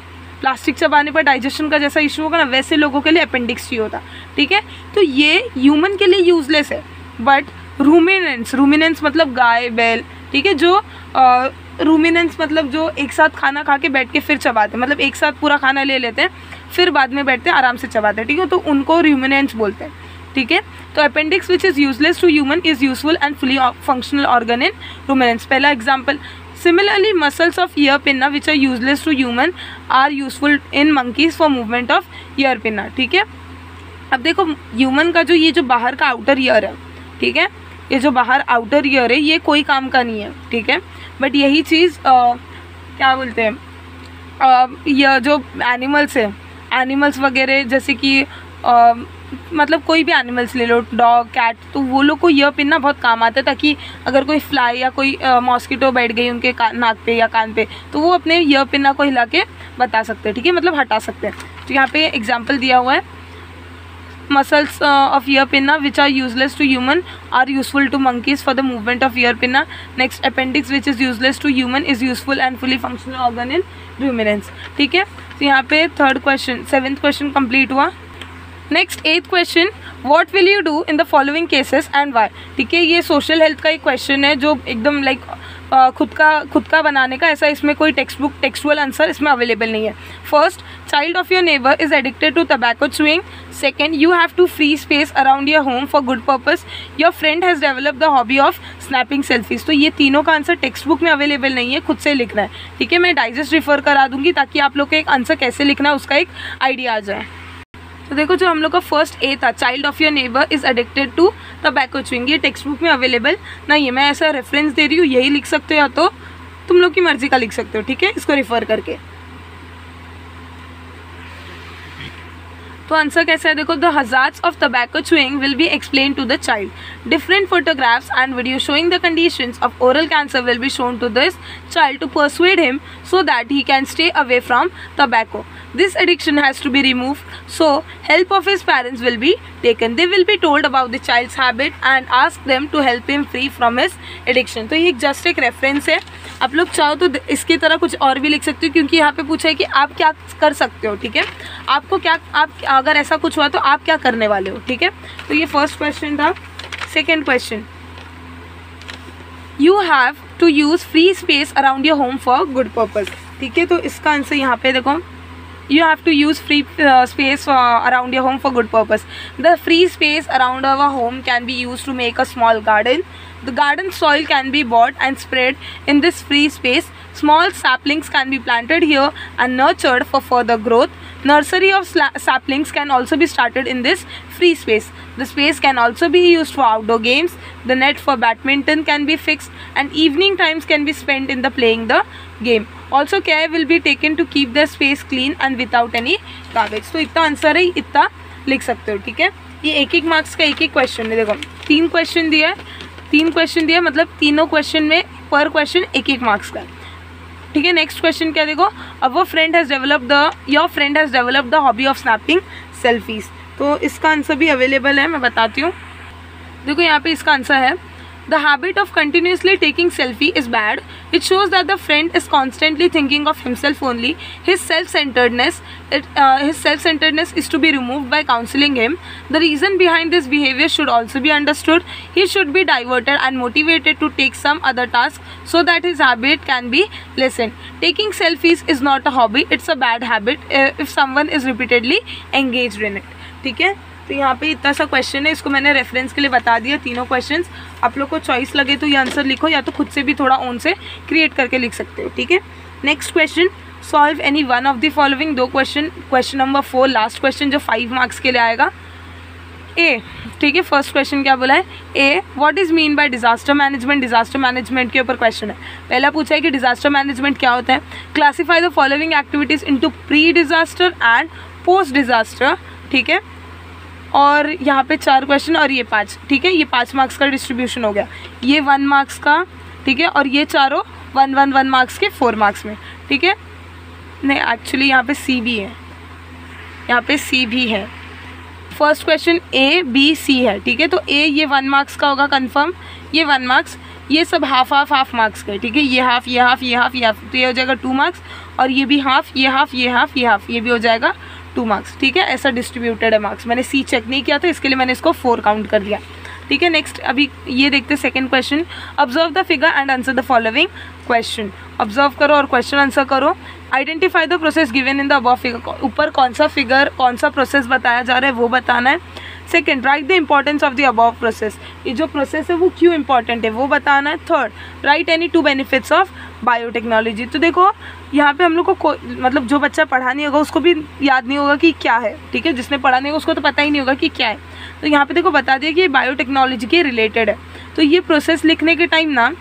प्लास्टिक चबाने पर डाइजेशन का जैसा इशू होगा ना, वैसे लोगों के लिए अपेंडिक्स ही होता, ठीक है। तो ये ह्यूमन के लिए यूजलेस है, बट रूमिनेंट्स मतलब गाय बैल, ठीक है, जो रूमिनेंट्स मतलब जो एक साथ खाना खा के बैठ के फिर चबाते, मतलब एक साथ पूरा खाना ले लेते हैं फिर बाद में बैठते हैं आराम से चबाते हैं, ठीक है, तो उनको रूमिनेंट्स बोलते हैं, ठीक है। तो appendix which is useless to human is useful and fully functional organ in ruminants. पहला example, similarly muscles of ear pinna which are useless to human are useful in monkeys for movement of ear pinna, ठीक है। अब देखो human का जो ये जो बाहर का आउटर ईयर है, ठीक है, ये जो बाहर आउटर ईयर है ये कोई काम का नहीं है, ठीक है, बट यही चीज़ क्या बोलते हैं, यह जो एनिमल्स है, एनिमल्स वगैरह जैसे कि मतलब कोई भी एनिमल्स ले लो, डॉग कैट, तो वो लोग को ईयर पिन ना बहुत काम आता है, ताकि अगर कोई फ्लाई या कोई मॉस्किटो बैठ गई उनके नाक पे या कान पे तो वो अपने ईयर पिन को हिला के बता सकते हैं, ठीक है, मतलब हटा सकते हैं। तो यहाँ पे एग्जाम्पल दिया हुआ है, muscles of ear pinna which are useless to human are useful to monkeys for the movement of ear pinna. Next, appendix which is useless to human is useful and fully functional organ in ruminants, ठीक है। तो यहाँ पे third question, 7th question complete हुआ। Next 8th question, what will you do in the following cases and why, ठीक है। ये social health का एक क्वेश्चन है जो एकदम लाइक खुद का बनाने का, ऐसा इसमें कोई टेक्सचुअल आंसर इसमें अवेलेबल नहीं है। First, child of your neighbour is addicted to tobacco chewing. Second, you have to free space around your home for good purpose. Your friend has develop the hobby of snapping selfies. तो ये तीनों का आंसर text book में available नहीं है, खुद से लिखना है, ठीक है। मैं डाइजेस्ट रिफर करा दूंगी ताकि आप लोग को एक आंसर कैसे लिखना है उसका एक आइडिया आ जाए। तो देखो जो हम लोग का फर्स्ट ए था, child of your neighbour is addicted to tobacco chewing, ये टेक्स्ट बुक में अवेलेबल नहीं है, मैं ऐसा रेफरेंस दे रही हूँ, यही लिख सकते हो या तो तुम लोग की मर्जी का लिख सकते हो, ठीक है, इसको रिफर करके। तो आंसर कैसा है देखो, the hazards of tobacco chewing will be explain to the child. Different photographs and video showing the conditions of oral cancer will be shown to this child to persuade him so that he can stay away from tobacco. This addiction has to be removed, so help of his parents will be taken. They will be told about the child's habit and ask them to help him free from his addiction. तो ये just एक reference है, आप लोग चाहो तो इसकी तरह कुछ और भी लिख सकते हो, क्योंकि यहाँ पे पूछा है कि आप क्या कर सकते हो, ठीक है, आपको क्या, आप अगर ऐसा कुछ हुआ तो आप क्या करने वाले हो, ठीक है। तो ये फर्स्ट क्वेश्चन था। Second question, you have to use free space around your home for good purpose, ठीक है। तो इसका आंसर यहाँ पे देखो, you have to use free space around your home for good purpose. The free space around our home can be used to make a small garden. The garden soil can be bought and spread in this free space. Small saplings can be planted here and nurtured for further growth. Nursery of saplings can also be started in this free space. The space can also be used for outdoor games. The net for badminton can be fixed and evening times can be spent in the playing the game. Also care will be taken to keep the space clean and without any garbage. तो इतना answer है, इतना लिख सकते हो, ठीक है। ये एक मार्क्स का एक क्वेश्चन है, देखो 3 क्वेश्चन दिया है, 3 क्वेश्चन दिया, मतलब तीनों क्वेश्चन में पर क्वेश्चन 1-1 मार्क्स का। ठीक है, नेक्स्ट क्वेश्चन क्या देखो, your friend has developed the hobby of snapping selfies. तो इसका आंसर भी अवेलेबल है, मैं बताती हूँ। देखो यहाँ पे इसका आंसर है, the habit of continuously taking selfie is bad. It shows that the friend is constantly thinking of himself only. His self-centeredness is to be removed by counseling him. The reason behind this behavior should also be understood. He should be diverted and motivated to take some other task so that his habit can be lessened. Taking selfies is not a hobby, it's a bad habit if someone is repeatedly engaged in it. ठीक है, तो यहाँ पे इतना सा question है, इसको मैंने रेफरेंस के लिए बता दिया तीनों क्वेश्चंस। आप लोग को चॉइस लगे तो ये आंसर लिखो, या तो खुद से भी थोड़ा ओन से क्रिएट करके लिख सकते हो। ठीक है, next question, solve any one of the following. 2 question, question number 4 last question जो 5 मार्क्स के लिए आएगा। ए, ठीक है, फर्स्ट क्वेश्चन क्या बोला है, a what is mean by disaster management. Disaster management के ऊपर क्वेश्चन है। पहला पूछा है कि डिजास्टर मैनेजमेंट क्या होता है। Classify the following activities into pre disaster and post disaster. ठीक है, और यहाँ पे 4 क्वेश्चन और ये 5। ठीक है, ये 5 मार्क्स का डिस्ट्रीब्यूशन हो गया, ये 1 मार्क्स का। ठीक है, और ये चारों 1 मार्क्स के 4 मार्क्स में। ठीक है, नहीं एक्चुअली यहाँ पे सी भी है, यहाँ पे सी भी है। First question A B C है। ठीक है, तो A ये 1 मार्क्स का होगा कंफर्म, ये 1 मार्क्स, ये सब हाफ मार्क्स का है। ठीक है, ये हाफ, ये हाफ, ये हाफ, ये हाफ, तो ये हो जाएगा 2 मार्क्स, और ये भी हाफ, ये हाफ, ये हाफ, ये हाफ, ये भी हो जाएगा 2 मार्क्स। ठीक है, ऐसा डिस्ट्रीब्यूटेड है मार्क्स। मैंने सी चेक नहीं किया था, इसके लिए मैंने इसको 4 काउंट कर दिया। ठीक है, नेक्स्ट अभी ये देखते हैं second question. Observe the figure and answer the following question. Observe करो और क्वेश्चन आंसर करो। Identify the process given in the above figure. ऊपर कौन सा फिगर, कौन सा प्रोसेस बताया जा रहा है वो बताना है। Second, right the importance of the above process. ये जो प्रोसेस है वो क्यों इंपॉर्टेंट है वो बताना है। Third, right any 2 benefits of biotechnology. तो देखो यहाँ पे हम लोग को मतलब जो बच्चा पढ़ा नहीं होगा उसको भी याद नहीं होगा कि क्या है। ठीक है, जिसने पढ़ा नहीं होगा उसको तो पता ही नहीं होगा कि क्या है। तो यहाँ पे देखो बता दिया कि ये बायोटेक्नोलॉजी के रिलेटेड है। तो ये प्रोसेस लिखने के टाइम ना,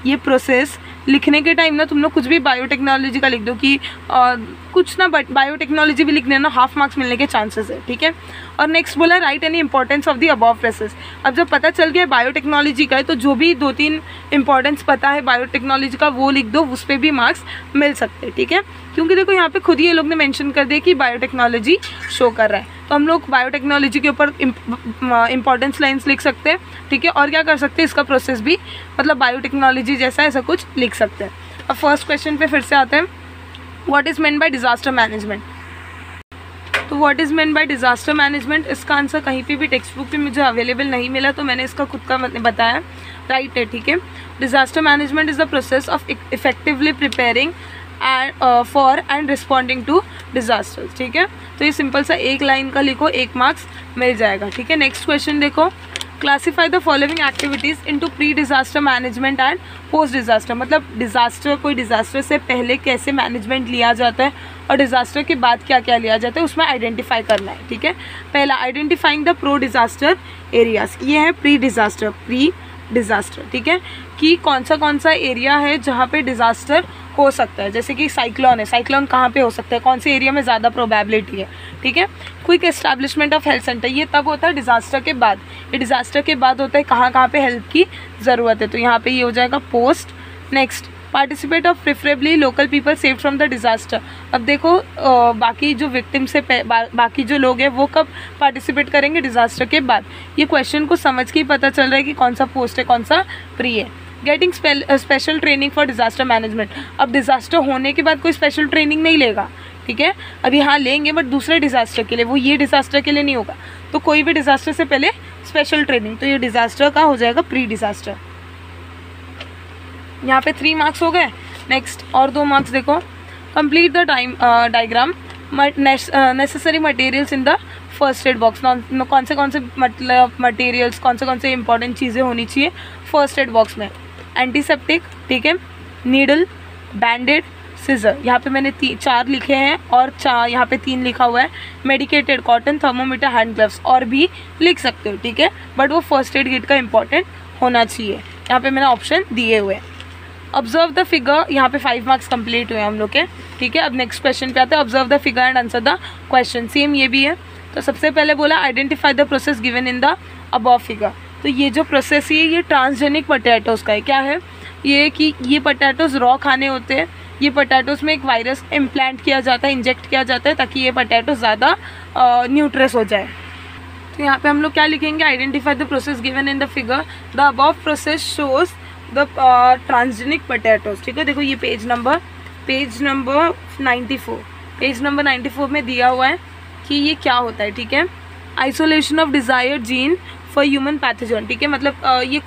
ये प्रोसेस लिखने के टाइम ना तुम लोग कुछ भी बायोटेक्नोलॉजी का लिख दो कि कुछ ना, बट बायोटेक्नोलॉजी भी लिखने ना हाफ मार्क्स मिलने के चांसेस है। ठीक है, और नेक्स्ट बोला right any importance of the above process. अब जब पता चल गया बायोटेक्नोलॉजी का है तो जो भी 2-3 इंपॉर्टेंस पता है बायोटेक्नोलॉजी का वो लिख दो, उस पर भी मार्क्स मिल सकते हैं। ठीक है, क्योंकि देखो यहाँ पे खुद ही ये लोग ने मेंशन कर दिया कि बायोटेक्नोलॉजी शो कर रहा है, तो हम लोग बायोटेक्नोलॉजी के ऊपर इंपॉर्टेंस लाइन्स लिख सकते हैं। ठीक है, और क्या कर सकते हैं, इसका प्रोसेस भी मतलब बायोटेक्नोलॉजी जैसा ऐसा कुछ लिख सकते हैं। अब फर्स्ट क्वेश्चन पे फिर से आते हैं, what is meant by disaster management. तो what is meant by disaster management, इसका आंसर कहीं पे भी टेक्स्ट बुक पे मुझे अवेलेबल नहीं मिला, तो मैंने इसका खुद का बताया, राइट है। ठीक है, disaster management is the process of effectively preparing for and responding to disasters. ठीक है, तो ये सिंपल सा 1 लाइन का लिखो, 1 मार्क्स मिल जाएगा। ठीक है, नेक्स्ट क्वेश्चन देखो, classify the following activities into pre disaster management and post disaster. मतलब डिजास्टर, कोई डिजास्टर से पहले कैसे मैनेजमेंट लिया जाता है और डिजास्टर के बाद क्या क्या लिया जाता है उसमें आइडेंटिफाई करना है। ठीक है, पहला identifying the pro disaster areas, ये है प्री डिजास्टर। ठीक है, कि कौन सा एरिया है जहाँ पे डिजास्टर हो सकता है। जैसे कि साइक्लोन है, साइक्लोन कहाँ पे हो सकता है, कौन से एरिया में ज़्यादा प्रोबेबिलिटी है। ठीक है, quick establishment of health centre, ये तब होता है डिज़ास्टर के बाद। ये डिज़ास्टर के बाद होता है कहाँ पे हेल्प की ज़रूरत है, तो यहाँ पे ये हो जाएगा post. Next, participate of preferably local people save from the disaster. अब देखो बाकी जो विक्टिम से बाकी जो लोग हैं वो कब पार्टिसिपेट करेंगे, डिज़ास्टर के बाद। ये क्वेश्चन को समझ के ही पता चल रहा है कि कौन सा पोस्ट है कौन सा प्री है। Getting special training for disaster management, अब डिज़ास्टर होने के बाद कोई स्पेशल ट्रेनिंग नहीं लेगा। ठीक है, अभी हाँ लेंगे बट दूसरे डिज़ास्टर के लिए, वो ये डिज़ास्टर के लिए नहीं होगा। तो कोई भी डिज़ास्टर से पहले स्पेशल ट्रेनिंग, तो ये डिज़ास्टर का हो जाएगा प्री डिज़ास्टर। यहाँ पे 3 मार्क्स हो गए। नेक्स्ट और 2 मार्क्स देखो, complete the diagram necessary materials in the first aid box. कौन से मतलब मटेरियल्स, कौन से इंपॉर्टेंट चीज़ें होनी चाहिए फर्स्ट एड बॉक्स में। एंटीसेप्टिक, ठीक है, नीडल, बैंडेड, सीजर, यहाँ पे मैंने 4 लिखे हैं और यहाँ पे 3 लिखा हुआ है। Medicated, cotton, thermometer, hand gloves, और भी लिख सकते हो। ठीक है, बट वो फर्स्ट एड किट का इंपॉर्टेंट होना चाहिए। यहाँ पे मैंने ऑप्शन दिए हुए हैं। ऑब्जर्व द फिगर, यहाँ पे 5 मार्क्स कंप्लीट हुए हम लोग के। ठीक है, अब नेक्स्ट क्वेश्चन पे आते हैं, observe the figure and answer the question. Same ये भी है। तो सबसे पहले बोला identify the process given in the above figure. तो ये जो प्रोसेस है ये ट्रांसजेनिक पोटैटोज़ का है। क्या है, ये कि ये पोटैटोज़ रॉ खाने होते हैं। ये पोटैटोज़ में एक वायरस इम्प्लांट किया जाता है, इंजेक्ट किया जाता है, ताकि ये पोटैटो ज़्यादा न्यूट्रस हो जाए। तो यहाँ पे हम लोग क्या लिखेंगे, identify the process given in the figure, the above process shows the transgenic potatoes. ठीक है, देखो ये पेज नंबर 94, पेज नंबर 94 में दिया हुआ है कि ये क्या होता है। ठीक है, isolation of desired gene for human pathogen. ठीक है, मतलब ये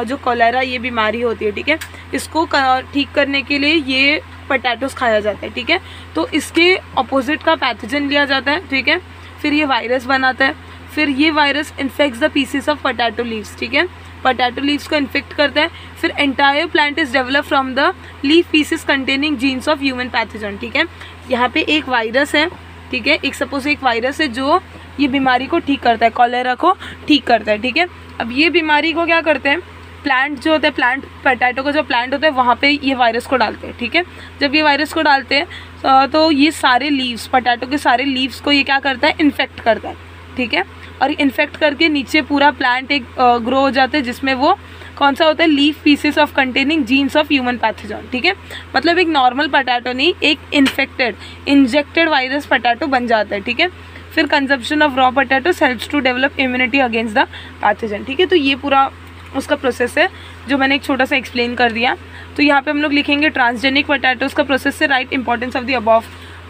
जो कॉलेरा ये बीमारी होती है, ठीक है, इसको ठीक करने के लिए ये पोटैटोज खाया जाता है। ठीक है, तो इसके अपोजिट का पैथोजन लिया जाता है। ठीक है, फिर ये वायरस बनाता है, फिर ये virus infects the pieces of potato leaves. ठीक है, पोटैटो लीव्स को इन्फेक्ट करता है, फिर entire plant is develop from the leaf pieces containing jeans of human pathogen. ठीक है, यहाँ पे एक वायरस है। ठीक है, एक सपोज एक वायरस है जो ये बीमारी को ठीक करता है, कॉलेरा को ठीक करता है। ठीक है, अब ये बीमारी को क्या करते हैं, प्लांट जो होता है, प्लांट पोटैटो का जो प्लांट होता है वहाँ पे ये वायरस को डालते हैं। ठीक है, जब ये वायरस को डालते हैं तो ये सारे लीव्स, पोटैटो के सारे लीव्स को ये क्या करता है, इन्फेक्ट करता है। ठीक है, और इन्फेक्ट करके नीचे पूरा प्लांट एक ग्रो हो जाता है, जिसमें वो कौन सा होता है, leaf pieces of containing jeans of human pathogen. ठीक है, मतलब एक नॉर्मल पोटैटो नहीं, एक इन्फेक्टेड इंजेक्टेड वायरस पोटैटो बन जाता है। ठीक है, फिर consumption of raw potatoes helps to develop immunity against the pathogen. ठीक है, तो ये पूरा उसका प्रोसेस है जो मैंने एक छोटा सा एक्सप्लेन कर दिया। तो यहाँ पे हम लोग लिखेंगे ट्रांसजेनिक पोटैटोस का प्रोसेस से right importance of the above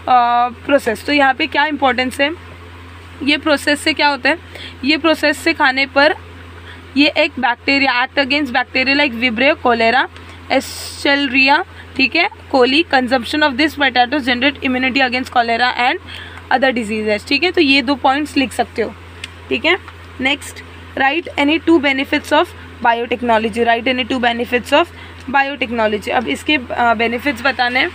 process. तो यहाँ पे क्या इंपॉर्टेंस है, ये प्रोसेस से क्या होता है, ये प्रोसेस से खाने पर ये एक bacteria act against bacteria like vibrio, cholera, escherichia, ठीक है, coli. Consumption of this potatoes generate immunity against cholera and other diseases. ठीक है, तो ये 2 पॉइंट्स लिख सकते हो। ठीक है, next, right any 2 benefits of biotechnology. Right any 2 benefits of biotechnology. अब इसके बेनिफिट्स बताने हैं।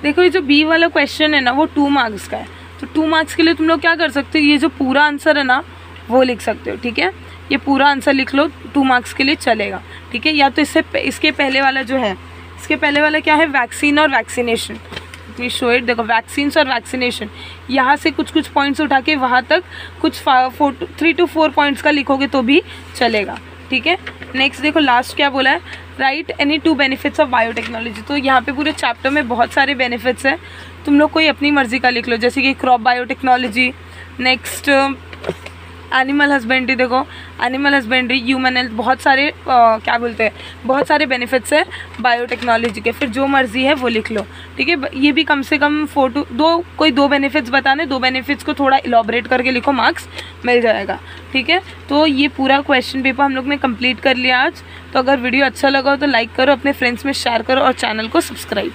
देखो ये जो बी वाला क्वेश्चन है ना, वो 2 मार्क्स का है। तो 2 मार्क्स के लिए तुम लोग क्या कर सकते हो, ये जो पूरा आंसर है ना वो लिख सकते हो। ठीक है, ये पूरा आंसर लिख लो, 2 मार्क्स के लिए चलेगा। ठीक है, या तो इसके पहले वाला जो है, इसके पहले वाला क्या है, वैक्सीन और वैक्सीनेशन। शो इट, देखो वैक्सीन्स और वैक्सीनेशन, यहाँ से कुछ पॉइंट्स उठा के वहाँ तक कुछ 3 to 4 पॉइंट्स का लिखोगे तो भी चलेगा। ठीक है, नेक्स्ट देखो लास्ट क्या बोला है, right any 2 benefits of biotechnology. तो यहाँ पे पूरे चैप्टर में बहुत सारे बेनिफिट्स हैं, तुम लोग कोई अपनी मर्जी का लिख लो, जैसे कि crop biotechnology, next animal husbandry. देखो एनिमल हस्बेंड्री, ह्यूमन हेल्थ, बहुत सारे क्या बोलते हैं, बहुत सारे बेनिफिट्स है बायोटेक्नोलॉजी के, फिर जो मर्जी है वो लिख लो। ठीक है, ये भी कम से कम 2 बेनिफिट्स बताने, 2 बेनिफिट्स को थोड़ा इलॉबरेट करके लिखो, मार्क्स मिल जाएगा। ठीक है, तो ये पूरा क्वेश्चन पेपर हम लोग ने कंप्लीट कर लिया आज। तो अगर वीडियो अच्छा लगा हो तो लाइक करो, अपने फ्रेंड्स में शेयर करो और चैनल को सब्सक्राइब।